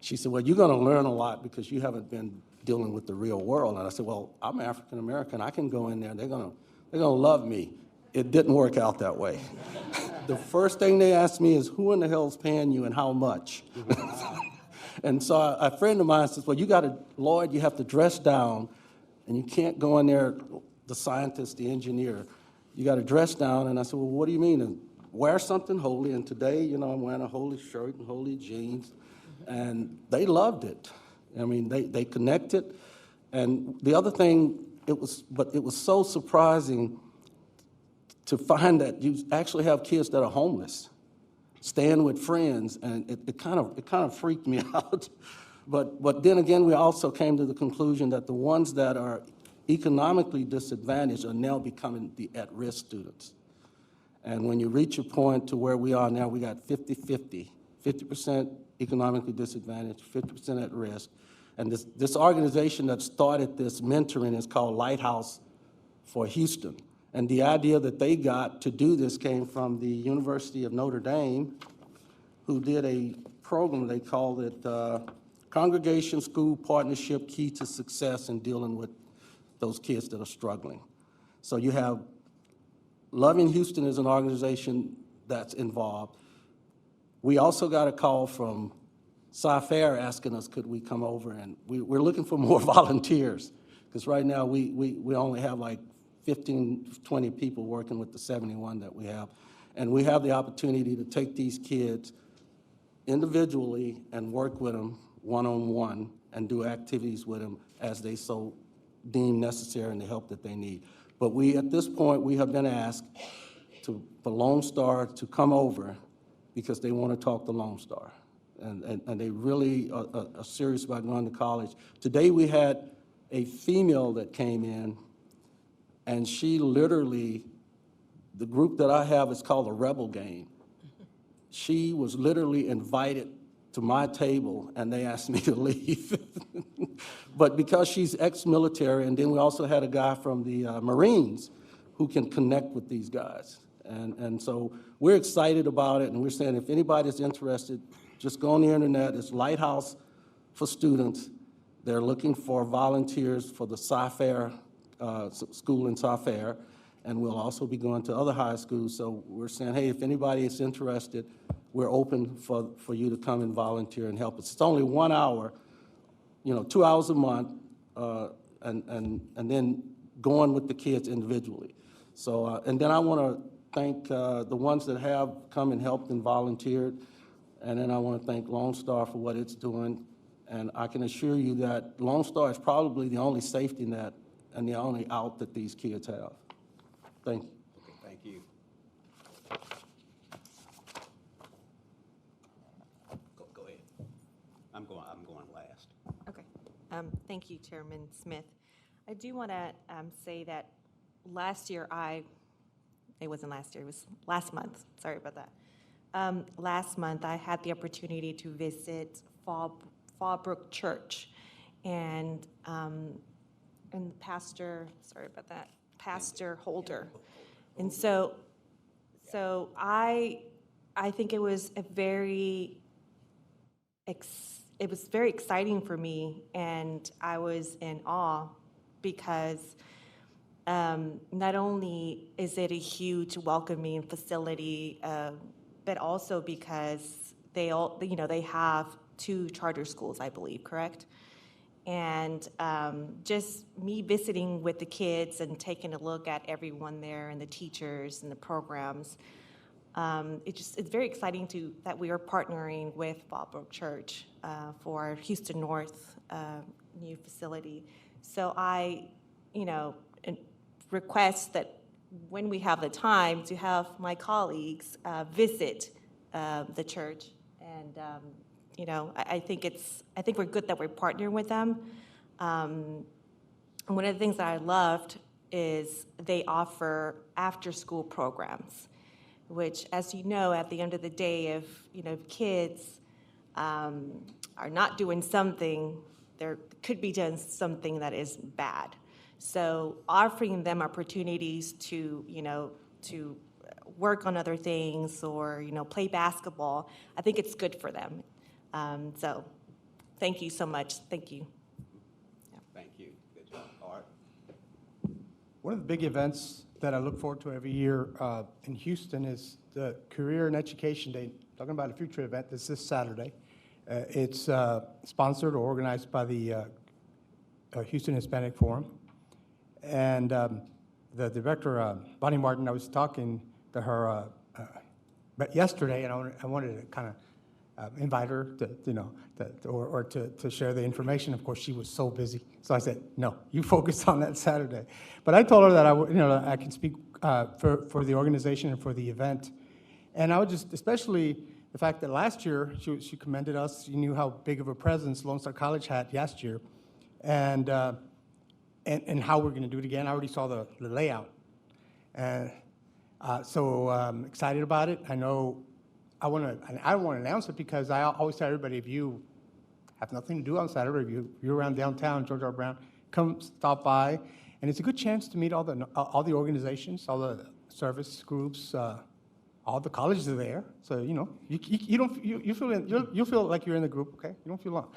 she said, well, you're going to learn a lot because you haven't been dealing with the real world. And I said, well, I'm African American. I can go in there. They're going to love me. It didn't work out that way. The first thing they asked me is, who in the hell's paying you and how much? And so a friend of mine says, well, Lloyd, you have to dress down, and you can't go in there, the scientist, the engineer. You got to dress down. And I said, well, what do you mean? And wear something holy. And today, you know, I'm wearing a holy shirt and holy jeans. And they loved it. I mean, they connected. And the other thing, it was so surprising to find that you actually have kids that are homeless, staying with friends, and it kind of freaked me out. But then again, we also came to the conclusion that the ones that are economically disadvantaged are now becoming the at-risk students. And when you reach a point to where we are now, we got 50-50, 50% economically disadvantaged, 50% at risk. And this organization that started this mentoring is called Lighthouse for Houston. And the idea that they got to do this came from the University of Notre Dame, who did a program, they called it Congregation School Partnership Key to Success in Dealing with those kids that are struggling. So you have Loving Houston is an organization that's involved. We also got a call from Sci-Fair asking us, could we come over, and we're looking for more volunteers, because right now we only have like 15, 20 people working with the 71 that we have. And we have the opportunity to take these kids individually and work with them one-on-one and do activities with them as they so deem necessary and the help that they need. But at this point, we have been asked for Lone Star to come over because they want to talk to Lone Star. And they really are serious about going to college. Today we had a female that came in, and she literally, the group that I have is called the Rebel Gang. She was literally invited to my table, and they asked me to leave. But because she's ex-military, and then we also had a guy from the Marines who can connect with these guys. And so we're excited about it, and we're saying if anybody's interested, just go on the internet. It's Lighthouse for Students. They're looking for volunteers for the Sci-Fair school in Sci-Fair, and we'll also be going to other high schools. So we're saying, hey, if anybody is interested, we're open for you to come and volunteer and help us. It's only 1 hour, 2 hours a month, and then going with the kids individually. So, and then I want to thank the ones that have come and helped and volunteered, and then I want to thank Lone Star for what it's doing. And I can assure you that Lone Star is probably the only safety net and the only out that these kids have. Thank you. Okay, thank you. Go ahead. I'm going last. Okay. Thank you, Chairman Smith. I do want to say that last year it wasn't last year, it was last month. Sorry about that. Last month, I had the opportunity to visit Fallbrook Church, and Pastor Holder. And so I think it was very exciting for me, and I was in awe because not only is it a huge welcoming facility, but also because they have 2 charter schools, I believe, correct? And just me visiting with the kids and taking a look at everyone there and the teachers and the programs, it's very exciting that we are partnering with Fallbrook Church for our Houston North new facility. So I, request that when we have the time to have my colleagues visit the church, and I think we're good that we're partnering with them. One of the things that I loved is they offer after-school programs, which, as you know, at the end of the day, if kids are not doing something, there could be doing something that is bad. So offering them opportunities to work on other things or, play basketball, I think it's good for them. So thank you so much. Thank you. Yeah. Thank you. Good job. Art? One of the big events that I look forward to every year in Houston is the Career and Education Day. Talking about a future event that's this Saturday. It's sponsored or organized by the Houston Hispanic Forum. And the director, Bonnie Martin, I was talking to her but yesterday, and I wanted to kind of invite her to share the information. Of course, she was so busy. So I said, no, you focus on that Saturday. But I told her that I can speak for the organization and for the event. And I would just, especially the fact that last year, she commended us. She knew how big of a presence Lone Star College had last year, and how we're going to do it again. I already saw the layout. And so I'm excited about it. I know I want to announce it because I always tell everybody, if you have nothing to do on Saturday, if you're around downtown, George R. Brown, come stop by. And it's a good chance to meet all the organizations, all the service groups, all the colleges are there. So, you know, you'll feel like you're in the group, okay? You don't feel alone.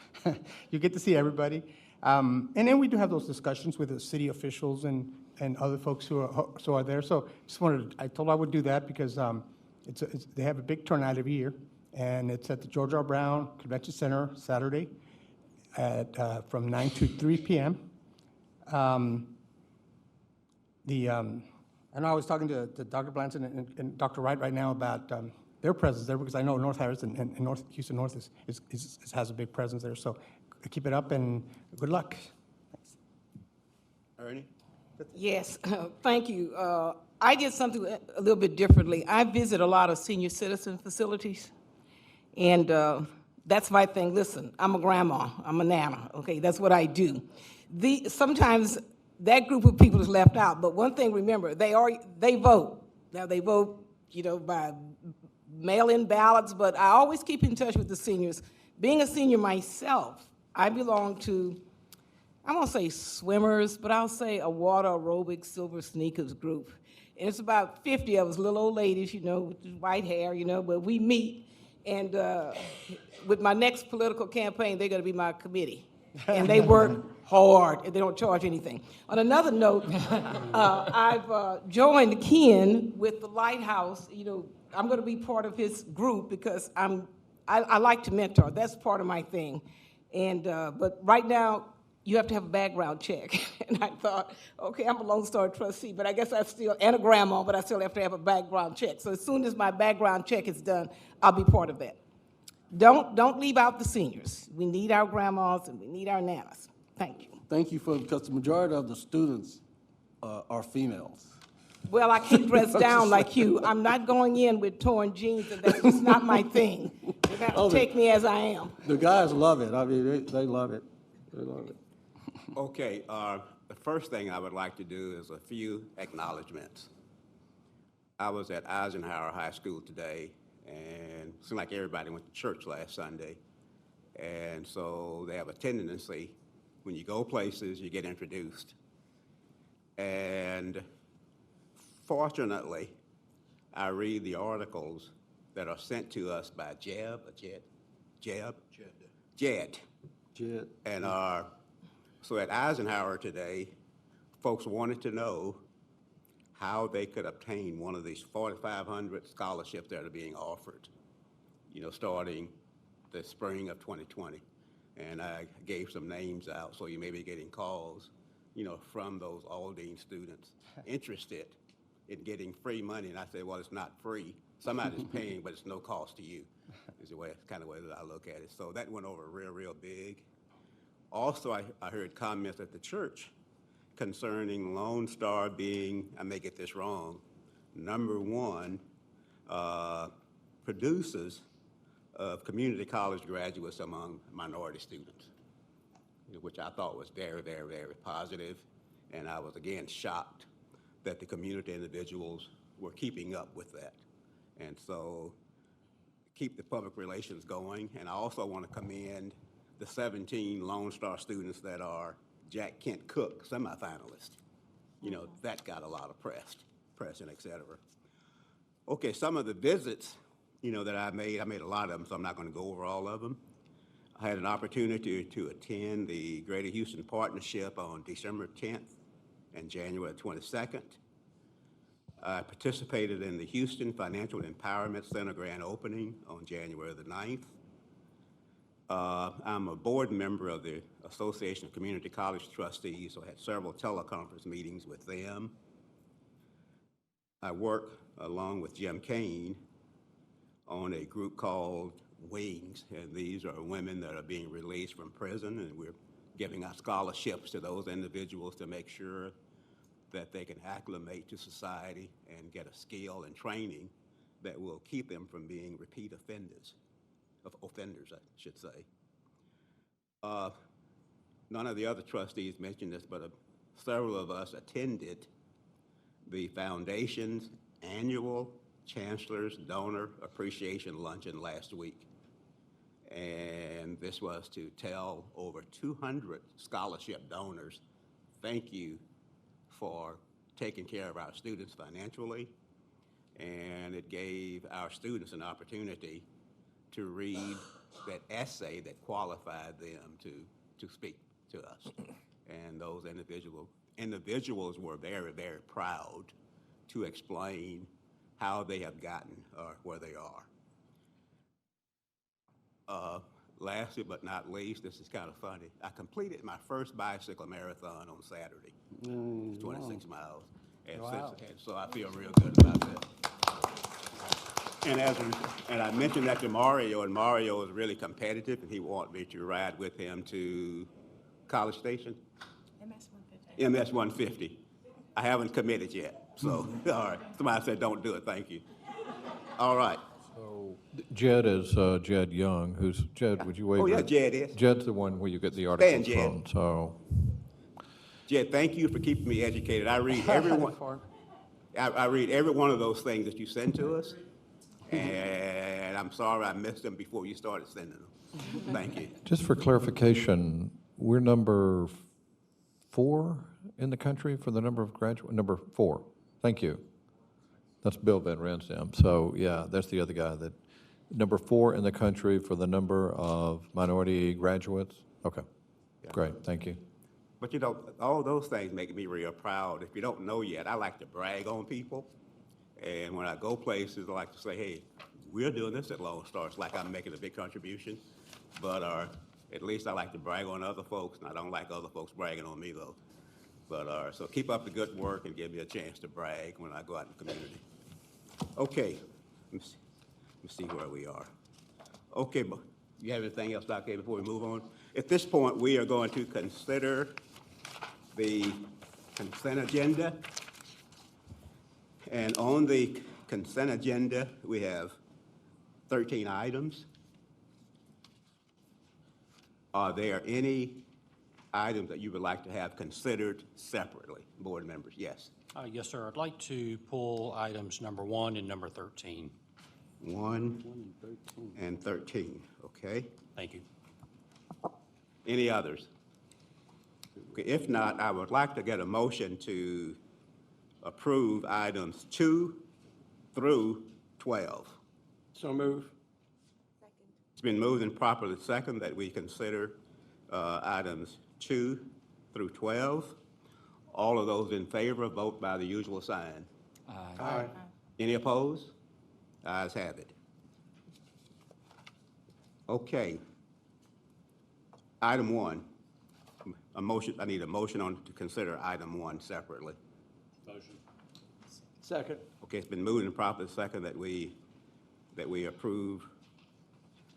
You get to see everybody. And then we do have those discussions with the city officials and other folks who are there. So I told I would do that because they have a big turnout every year. And it's at the George R. Brown Convention Center Saturday from 9 to 3 p.m. I know I was talking to Dr. Blanton and Dr. Wright right now about their presence there because I know North Harris and North Houston North has a big presence there. So keep it up and good luck. Thanks. Ernie? Yes, thank you. I did something a little bit differently. I visit a lot of senior citizen facilities, and that's my thing. Listen, I'm a grandma, I'm a nana, okay, that's what I do. Sometimes that group of people is left out, but one thing, remember, they vote. Now, they vote, you know, by mail-in ballots, but I always keep in touch with the seniors. Being a senior myself, I belong to, I won't say swimmers, but I'll say a water aerobic silver sneakers group. And it's about 50 of us, little old ladies, you know, with white hair, you know, but we meet. And with my next political campaign, they're going to be my committee. And they work hard, and they don't charge anything. On another note, I've joined Ken with the Lighthouse. You know, I'm going to be part of his group because I like to mentor. That's part of my thing. And but right now, you have to have a background check. And I thought, okay, I'm a Lone Star trustee, but I guess and a grandma, but I still have to have a background check. So as soon as my background check is done, I'll be part of that. Don't leave out the seniors. We need our grandmas and we need our nanas. Thank you. Thank you because the majority of the students are females. Well, I can't dress down like you. I'm not going in with torn jeans, and that's just not my thing. You have to take me as I am. The guys love it. I mean, they love it. They love it. Okay, the first thing I would like to do is a few acknowledgments. I was at Eisenhower High School today, and it seemed like everybody went to church last Sunday. And so they have a tendency, when you go places, you get introduced. And fortunately, I read the articles that are sent to us by Jed. And so at Eisenhower today, folks wanted to know how they could obtain one of these 4,500 scholarships that are being offered, you know, starting the spring of 2020. And I gave some names out, so you may be getting calls, you know, from those Aldine students interested in getting free money. And I said, well, it's not free. Somebody's paying, but it's no cost to you, is the kind of way that I look at it. So that went over real big. Also, I heard comments at the church concerning Lone Star being, I may get this wrong, #1 producers of community college graduates among minority students, which I thought was very positive. And I was again shocked that the community individuals were keeping up with that. And so keep the public relations going. And I also want to commend the 17 Lone Star students that are Jack Kent Cook semifinalists. You know, that got a lot of press and et cetera. Okay, some of the visits, you know, that I made a lot of them, so I'm not going to go over all of them. I had an opportunity to attend the Greater Houston Partnership on December 10th and January 22nd. I participated in the Houston Financial Empowerment Center grand opening on January the 9th. I'm a board member of the Association of Community College Trustees, so I had several teleconference meetings with them. I work along with Jim Kane on a group called Wings, and these are women that are being released from prison, and we're giving out scholarships to those individuals to make sure that they can acclimate to society and get a skill and training that will keep them from being repeat offenders, I should say. None of the other trustees mentioned this, but several of us attended the Foundation's annual Chancellor's Donor Appreciation Luncheon last week. And this was to tell over 200 scholarship donors, thank you for taking care of our students financially. And it gave our students an opportunity to read that essay that qualified them to speak to us. And those individuals were very, very proud to explain how they have gotten where they are. Lastly but not least, this is kind of funny. I completed my first bicycle marathon on Saturday. It's 26 miles. And, Wow. so I feel real good about that. And I mentioned that to Mario, and Mario is really competitive, and he wanted me to ride with him to College Station? MS 150. I haven't committed yet, so, all right. Somebody said, don't do it, thank you. All right. So Jed is Jed Young, who's, Jed, would you wave? Oh, yeah, your- Jed is. Jed's the one where you get the articles Jed. from, so. Jed, thank you for keeping me educated. I read every one. I read every one of those things that you send to us, and I'm sorry I missed them before you started sending them. Thank you. Just for clarification, we're number 4 in the country for the number of graduate, number 4. Thank you. That's Bill Van Ransdam. So, yeah, that's the other guy that, number 4 in the country for the number of minority graduates? Okay, great, thank you. But you know, all those things make me real proud. If you don't know yet, I like to brag on people. And when I go places, I like to say, hey, we're doing this at Lone Star. It's like I'm making a big contribution. But at least I like to brag on other folks, and I don't like other folks bragging on me, though. But so keep up the good work and give me a chance to brag when I go out in the community. Okay, let me see where we are. Okay, but you have anything else, Dr. A, before we move on? At this point, we are going to consider the consent agenda. And on the consent agenda, we have 13 items. Are there any items that you would like to have considered separately, board members? Yes. Yes, sir. I'd like to pull items number 1 and number 13. 1 and 13, okay. Thank you. Any others? Okay, if not, I would like to get a motion to approve items 2 through 12. So move. It's been moved and properly second that we consider items 2 through 12. All of those in favor, vote by the usual sign. Aye. Any opposed? Ayes have it. Okay. Item 1. A motion. I need a motion to consider item 1 separately. Motion. Second. Okay, it's been moved and properly second that we approve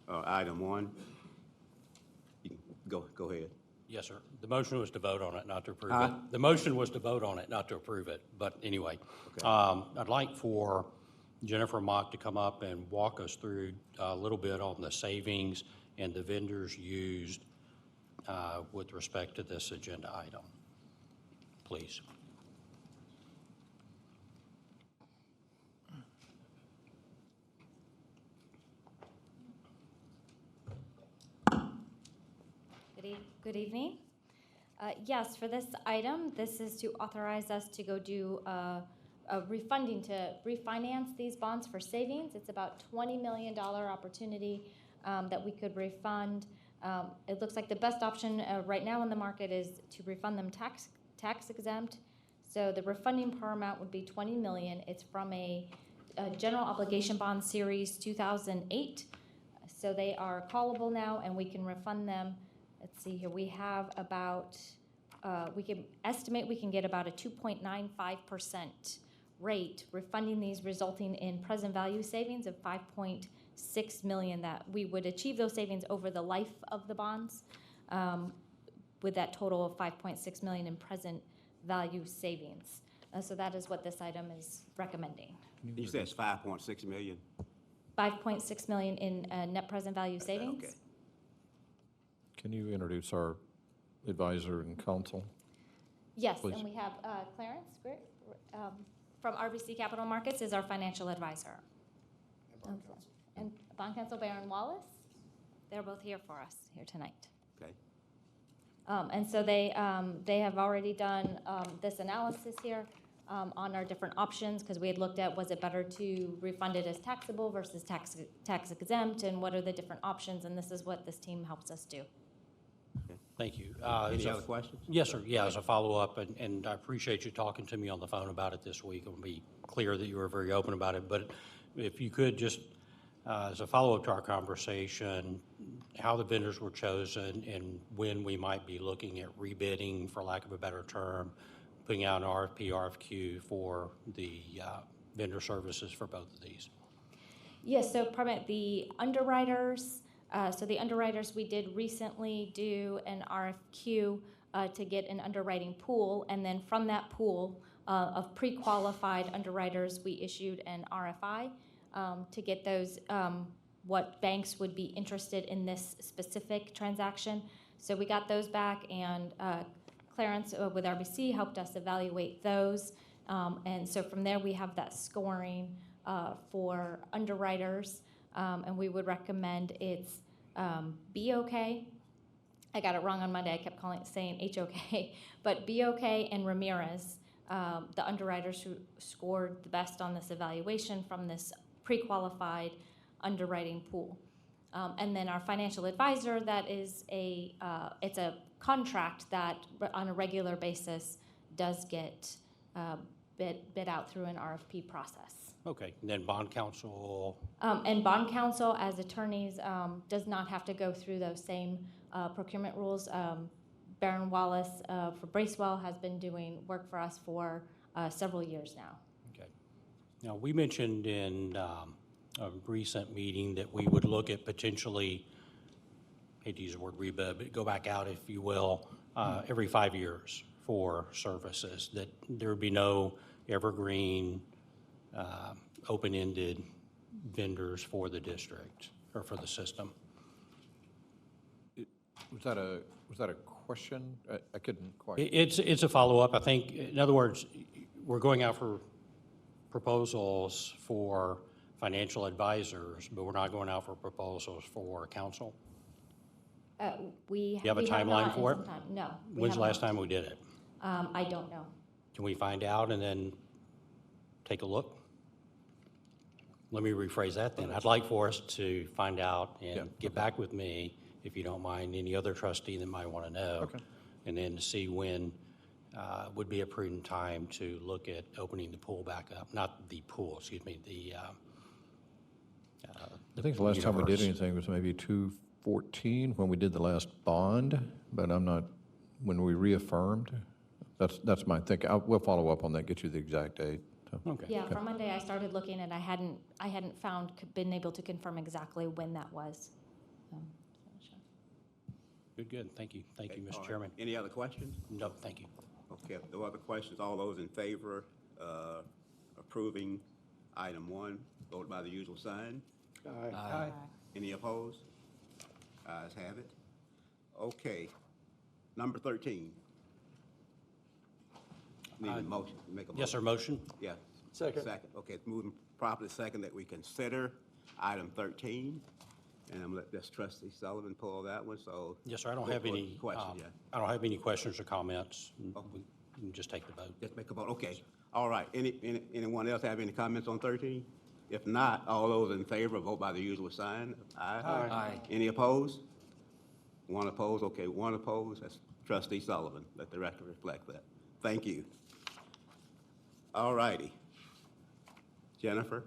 item 1. You can go ahead. Yes, sir. The motion was to vote on it, not to approve it. The motion was to vote on it, not to approve it. But anyway, Okay. I'd like for Jennifer Mock to come up and walk us through a little bit on the savings and the vendors used with respect to this agenda item. Please. Good evening. Yes, for this item, this is to authorize us to go do a refunding to refinance these bonds for savings. It's about $20 million opportunity that we could refund. It looks like the best option right now in the market is to refund them tax exempt. So the refunding per amount would be $20 million. It's from a general obligation bond series 2008. So they are callable now, and we can refund them. Let's see here, we have about, we can estimate we can get about a 2.95% rate, refunding these, resulting in present value savings of $5.6 million, that we would achieve those savings over the life of the bonds, with that total of $5.6 million in present value savings. So that is what this item is recommending. You said it's 5.6 million? 5.6 million in net present value savings. Okay. Can you introduce our advisor and counsel? Yes, Please. and we have Clarence from RBC Capital Markets is our financial advisor. And bond counsel Baron Wallace. They're both here for us here tonight. Okay. And so they have already done this analysis here on our different options, because we had looked at, was it better to refund it as taxable versus tax exempt, and what are the different options, and this is what this team helps us do. Thank you. Any other questions? Yes, sir. Yeah, as a follow-up, and I appreciate you talking to me on the phone about it this week. I'll be clear that you were very open about it, but if you could just, as a follow-up to our conversation, how the vendors were chosen and when we might be looking at rebidding, for lack of a better term, putting out an RFP, RFQ for the vendor services for both of these. Yes, so permit the underwriters. So the underwriters, we did recently do an RFQ to get an underwriting pool, and then from that pool of pre-qualified underwriters, we issued an RFI to get those, what banks would be interested in this specific transaction. So we got those back, and Clarence with RBC helped us evaluate those. And so from there, we have that scoring for underwriters, and we would recommend it's BOK. I got it wrong on Monday. I kept saying HOK, but BOK and Ramirez, the underwriters who scored the best on this evaluation from this pre-qualified underwriting pool. And then our financial advisor, that is it's a contract that on a regular basis does get bid out through an RFP process. Okay, and then bond counsel? And bond counsel, as attorneys, does not have to go through those same procurement rules. Baron Wallace for Bracewell has been doing work for us for several years now. Okay. Now, we mentioned in a recent meeting that we would look at potentially, hate to use the word rebid, but go back out, if you will, every 5 years for services, that there would be no evergreen, open-ended vendors for the district or for the system. Was that a question? I couldn't quite. It's a follow-up. I think, in other words, we're going out for proposals for financial advisors, but we're not going out for proposals for counsel? You have a timeline for it? No. When's the last time we did it? I don't know. Can we find out and then take a look? Let me rephrase that then. I'd like for us to find out and get back with me, if you don't mind, any other trustee that might want to know. Okay. And then to see when would be a prudent time to look at opening the pool back up. Not the pool, excuse me, I think the last time we did universe. anything was maybe 2014 when we did the last bond, but I'm not, when we reaffirmed. That's my thinking. We'll follow up on that, get you the exact date. So. Okay. Yeah, from Monday I started looking, and I hadn't been able to confirm exactly when that was. Good. Thank you. Thank you, All Mr. right. Chairman. Any other questions? No, thank you. Okay, if no other questions, all those in favor approving item 1, vote by the usual sign. Aye. Any opposed? Ayes have it. Okay, number 13. Need a motion, make a motion. Yes, sir, motion? Yeah. Second. Okay, it's moving properly second that we consider item 13. And I'm gonna let this trustee Sullivan pull that one, so. Yes, sir, I don't Go have for any, the question, yeah. I don't have any questions or comments. Okay. We can just take the vote. Just make a vote, okay. All right, anyone else have any comments on 13? If not, all those in favor, vote by the usual sign. Aye. Aye. Any opposed? One opposed, okay, one opposed, that's trustee Sullivan. Let the record reflect that. Thank you. All righty. Jennifer?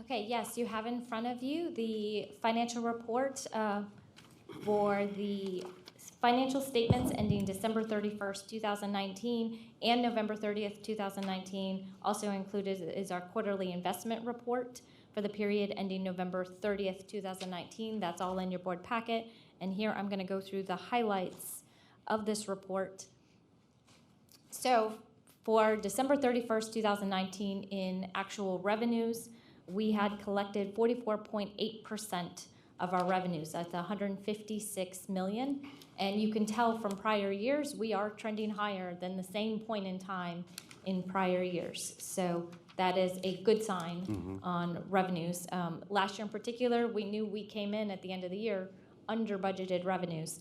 Okay, yes, you have in front of you the financial report for the Financial statements ending December 31st, 2019 and November 30th, 2019. Also included is our quarterly investment report for the period ending November 30th, 2019. That's all in your board packet. And here I'm going to go through the highlights of this report. So for December 31st, 2019, in actual revenues, we had collected 44.8% of our revenues. That's 156 million. And you can tell from prior years, we are trending higher than the same point in time in prior years. So that is a good sign on revenues. Last year in particular, we knew we came in at the end of the year under budgeted revenues.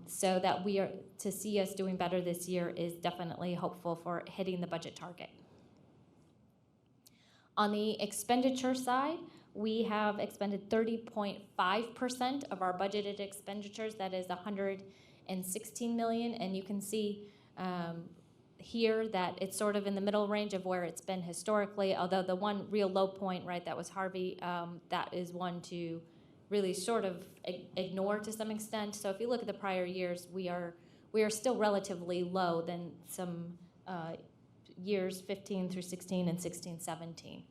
So that to see us doing better this year is definitely hopeful for hitting the budget target. On the expenditure side, we have expended 30.5% of our budgeted expenditures. That is 116 million, and you can see here that it's sort of in the middle range of where it's been historically, although the one real low point, right, that was Harvey, that is one to really sort of ignore to some extent. So if you look at the prior years, we are still relatively low than some years 15 through 16 and 16, 17.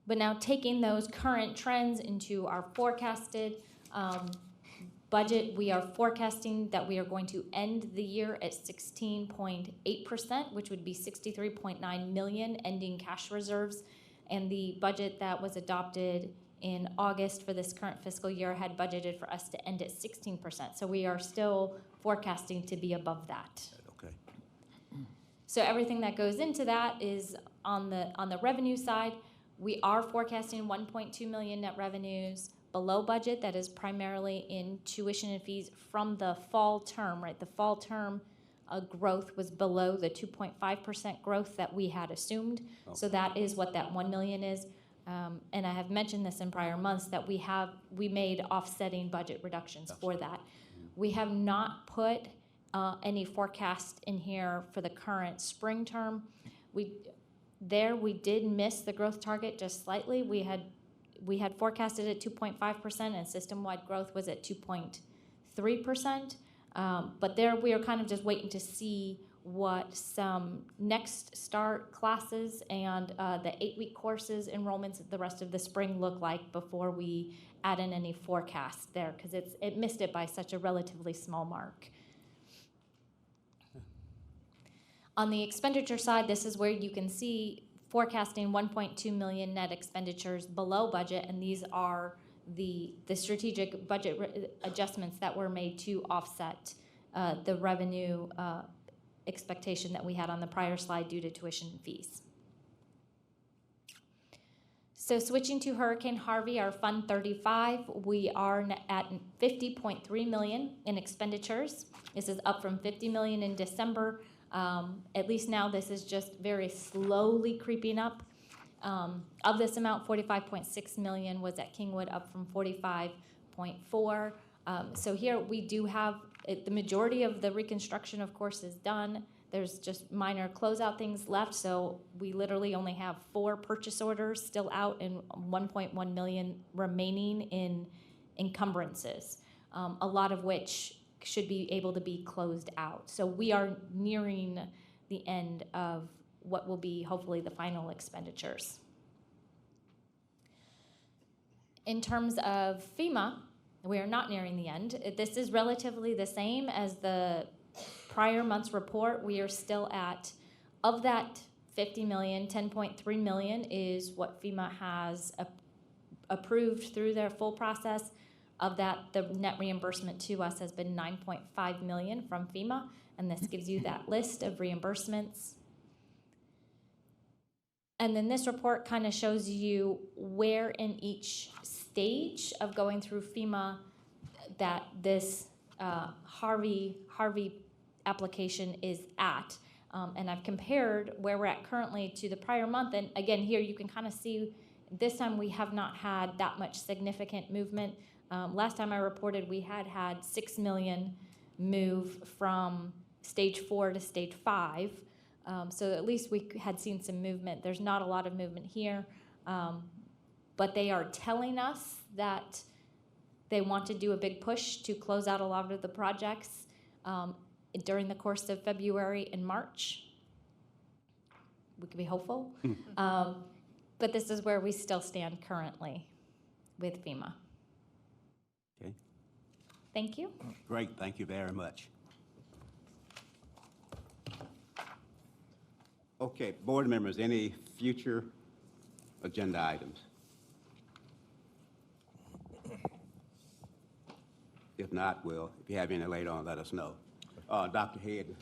But now taking those current trends into our forecasted budget, we are forecasting that we are going to end the year at 16.8%, which would be 63.9 million ending cash reserves. And the budget that was adopted in August for this current fiscal year had budgeted for us to end at 16%. So we are still forecasting to be above that. Okay. So everything that goes into that is on the revenue side. We are forecasting 1.2 million net revenues below budget. That is primarily in tuition and fees from the fall term, right? The fall term growth was below the 2.5% growth that we had assumed. Okay. So that is what that 1 million is. And I have mentioned this in prior months that we made offsetting budget reductions for that. We have not put any forecast in here for the current spring term. We did miss the growth target just slightly. We had forecasted at 2.5%, and system-wide growth was at 2.3%. But there we are kind of just waiting to see what some next start classes and the 8-week courses enrollments the rest of the spring look like before we add in any forecast there, because it missed it by such a relatively small mark. On the expenditure side, this is where you can see forecasting 1.2 million net expenditures below budget, and these are the strategic budget adjustments that were made to offset the revenue expectation that we had on the prior slide due to tuition and fees. So switching to Hurricane Harvey, our Fund 35, we are at 50.3 million in expenditures. This is up from 50 million in December. At least now this is just very slowly creeping up. Of this amount, 45.6 million was at Kingwood, up from 45.4. So here we do have, the majority of the reconstruction, of course, is done. There's just minor closeout things left, so we literally only have 4 purchase orders still out and 1.1 million remaining in encumbrances, a lot of which should be able to be closed out. So we are nearing the end of what will be hopefully the final expenditures. In terms of FEMA, we are not nearing the end. This is relatively the same as the prior month's report. We are still at, of that 50 million, 10.3 million is what FEMA has approved through their full process. Of that, the net reimbursement to us has been 9.5 million from FEMA, and this gives you that list of reimbursements. And then this report kind of shows you where in each stage of going through FEMA that this Harvey application is at. And I've compared where we're at currently to the prior month, and again, here you can kind of see this time we have not had that much significant movement. Last time I reported, we had 6 million move from stage 4 to stage 5. So at least we had seen some movement. There's not a lot of movement here, but they are telling us that They want to do a big push to close out a lot of the projects during the course of February and March. We can be hopeful. But this is where we still stand currently with FEMA. Okay, Thank you. great, thank you very much. Okay, board members, any future agenda items? If not, if you have any later on, let us know. Dr. Head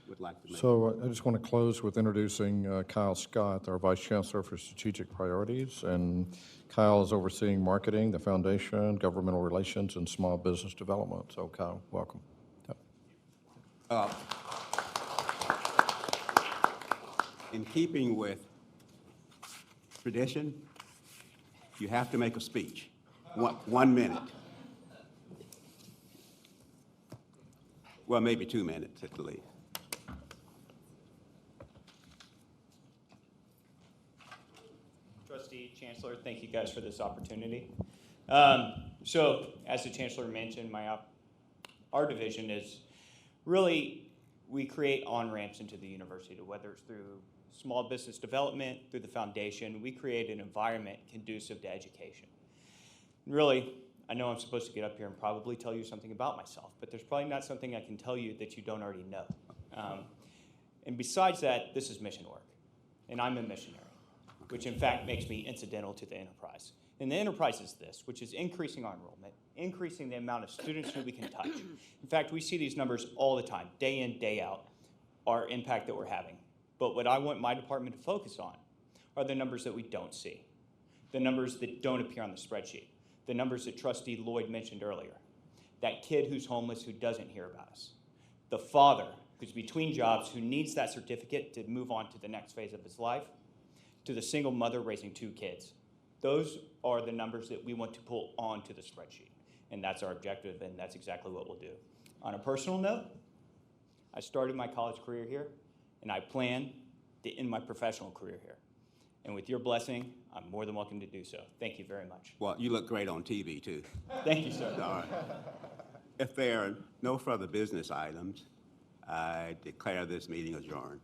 would like to make. So I just want to close with introducing Kyle Scott, our Vice Chancellor for Strategic Priorities. And Kyle is overseeing marketing, the foundation, governmental relations, and small business development. So Kyle, welcome. Yep. In keeping with tradition, you have to make a speech. 1 minute. Well, maybe 2 minutes at the least. Trustee, Chancellor, thank you guys for this opportunity. So, as the Chancellor mentioned, our division is really, we create on-ramps into the university, whether it's through small business development, through the foundation. We create an environment conducive to education. Really, I know I'm supposed to get up here and probably tell you something about myself, but there's probably not something I can tell you that you don't already know. And besides that, this is mission work, and I'm a missionary, which in fact makes me incidental to the enterprise. And the enterprise is this, which is increasing our enrollment, increasing the amount of students who we can touch. In fact, we see these numbers all the time, day in, day out, our impact that we're having. But what I want my department to focus on are the numbers that we don't see, the numbers that don't appear on the spreadsheet, the numbers that Trustee Lloyd mentioned earlier. That kid who's homeless who doesn't hear about us. The father who's between jobs who needs that certificate to move on to the next phase of his life, to the single mother raising 2 kids. Those are the numbers that we want to pull onto the spreadsheet. And that's our objective, and that's exactly what we'll do. On a personal note, I started my college career here, and I plan to end my professional career here. And with your blessing, I'm more than welcome to do so. Thank you very much. Well, you look great on TV, too. Thank you, sir. All right. If there are no further business items, I declare this meeting adjourned.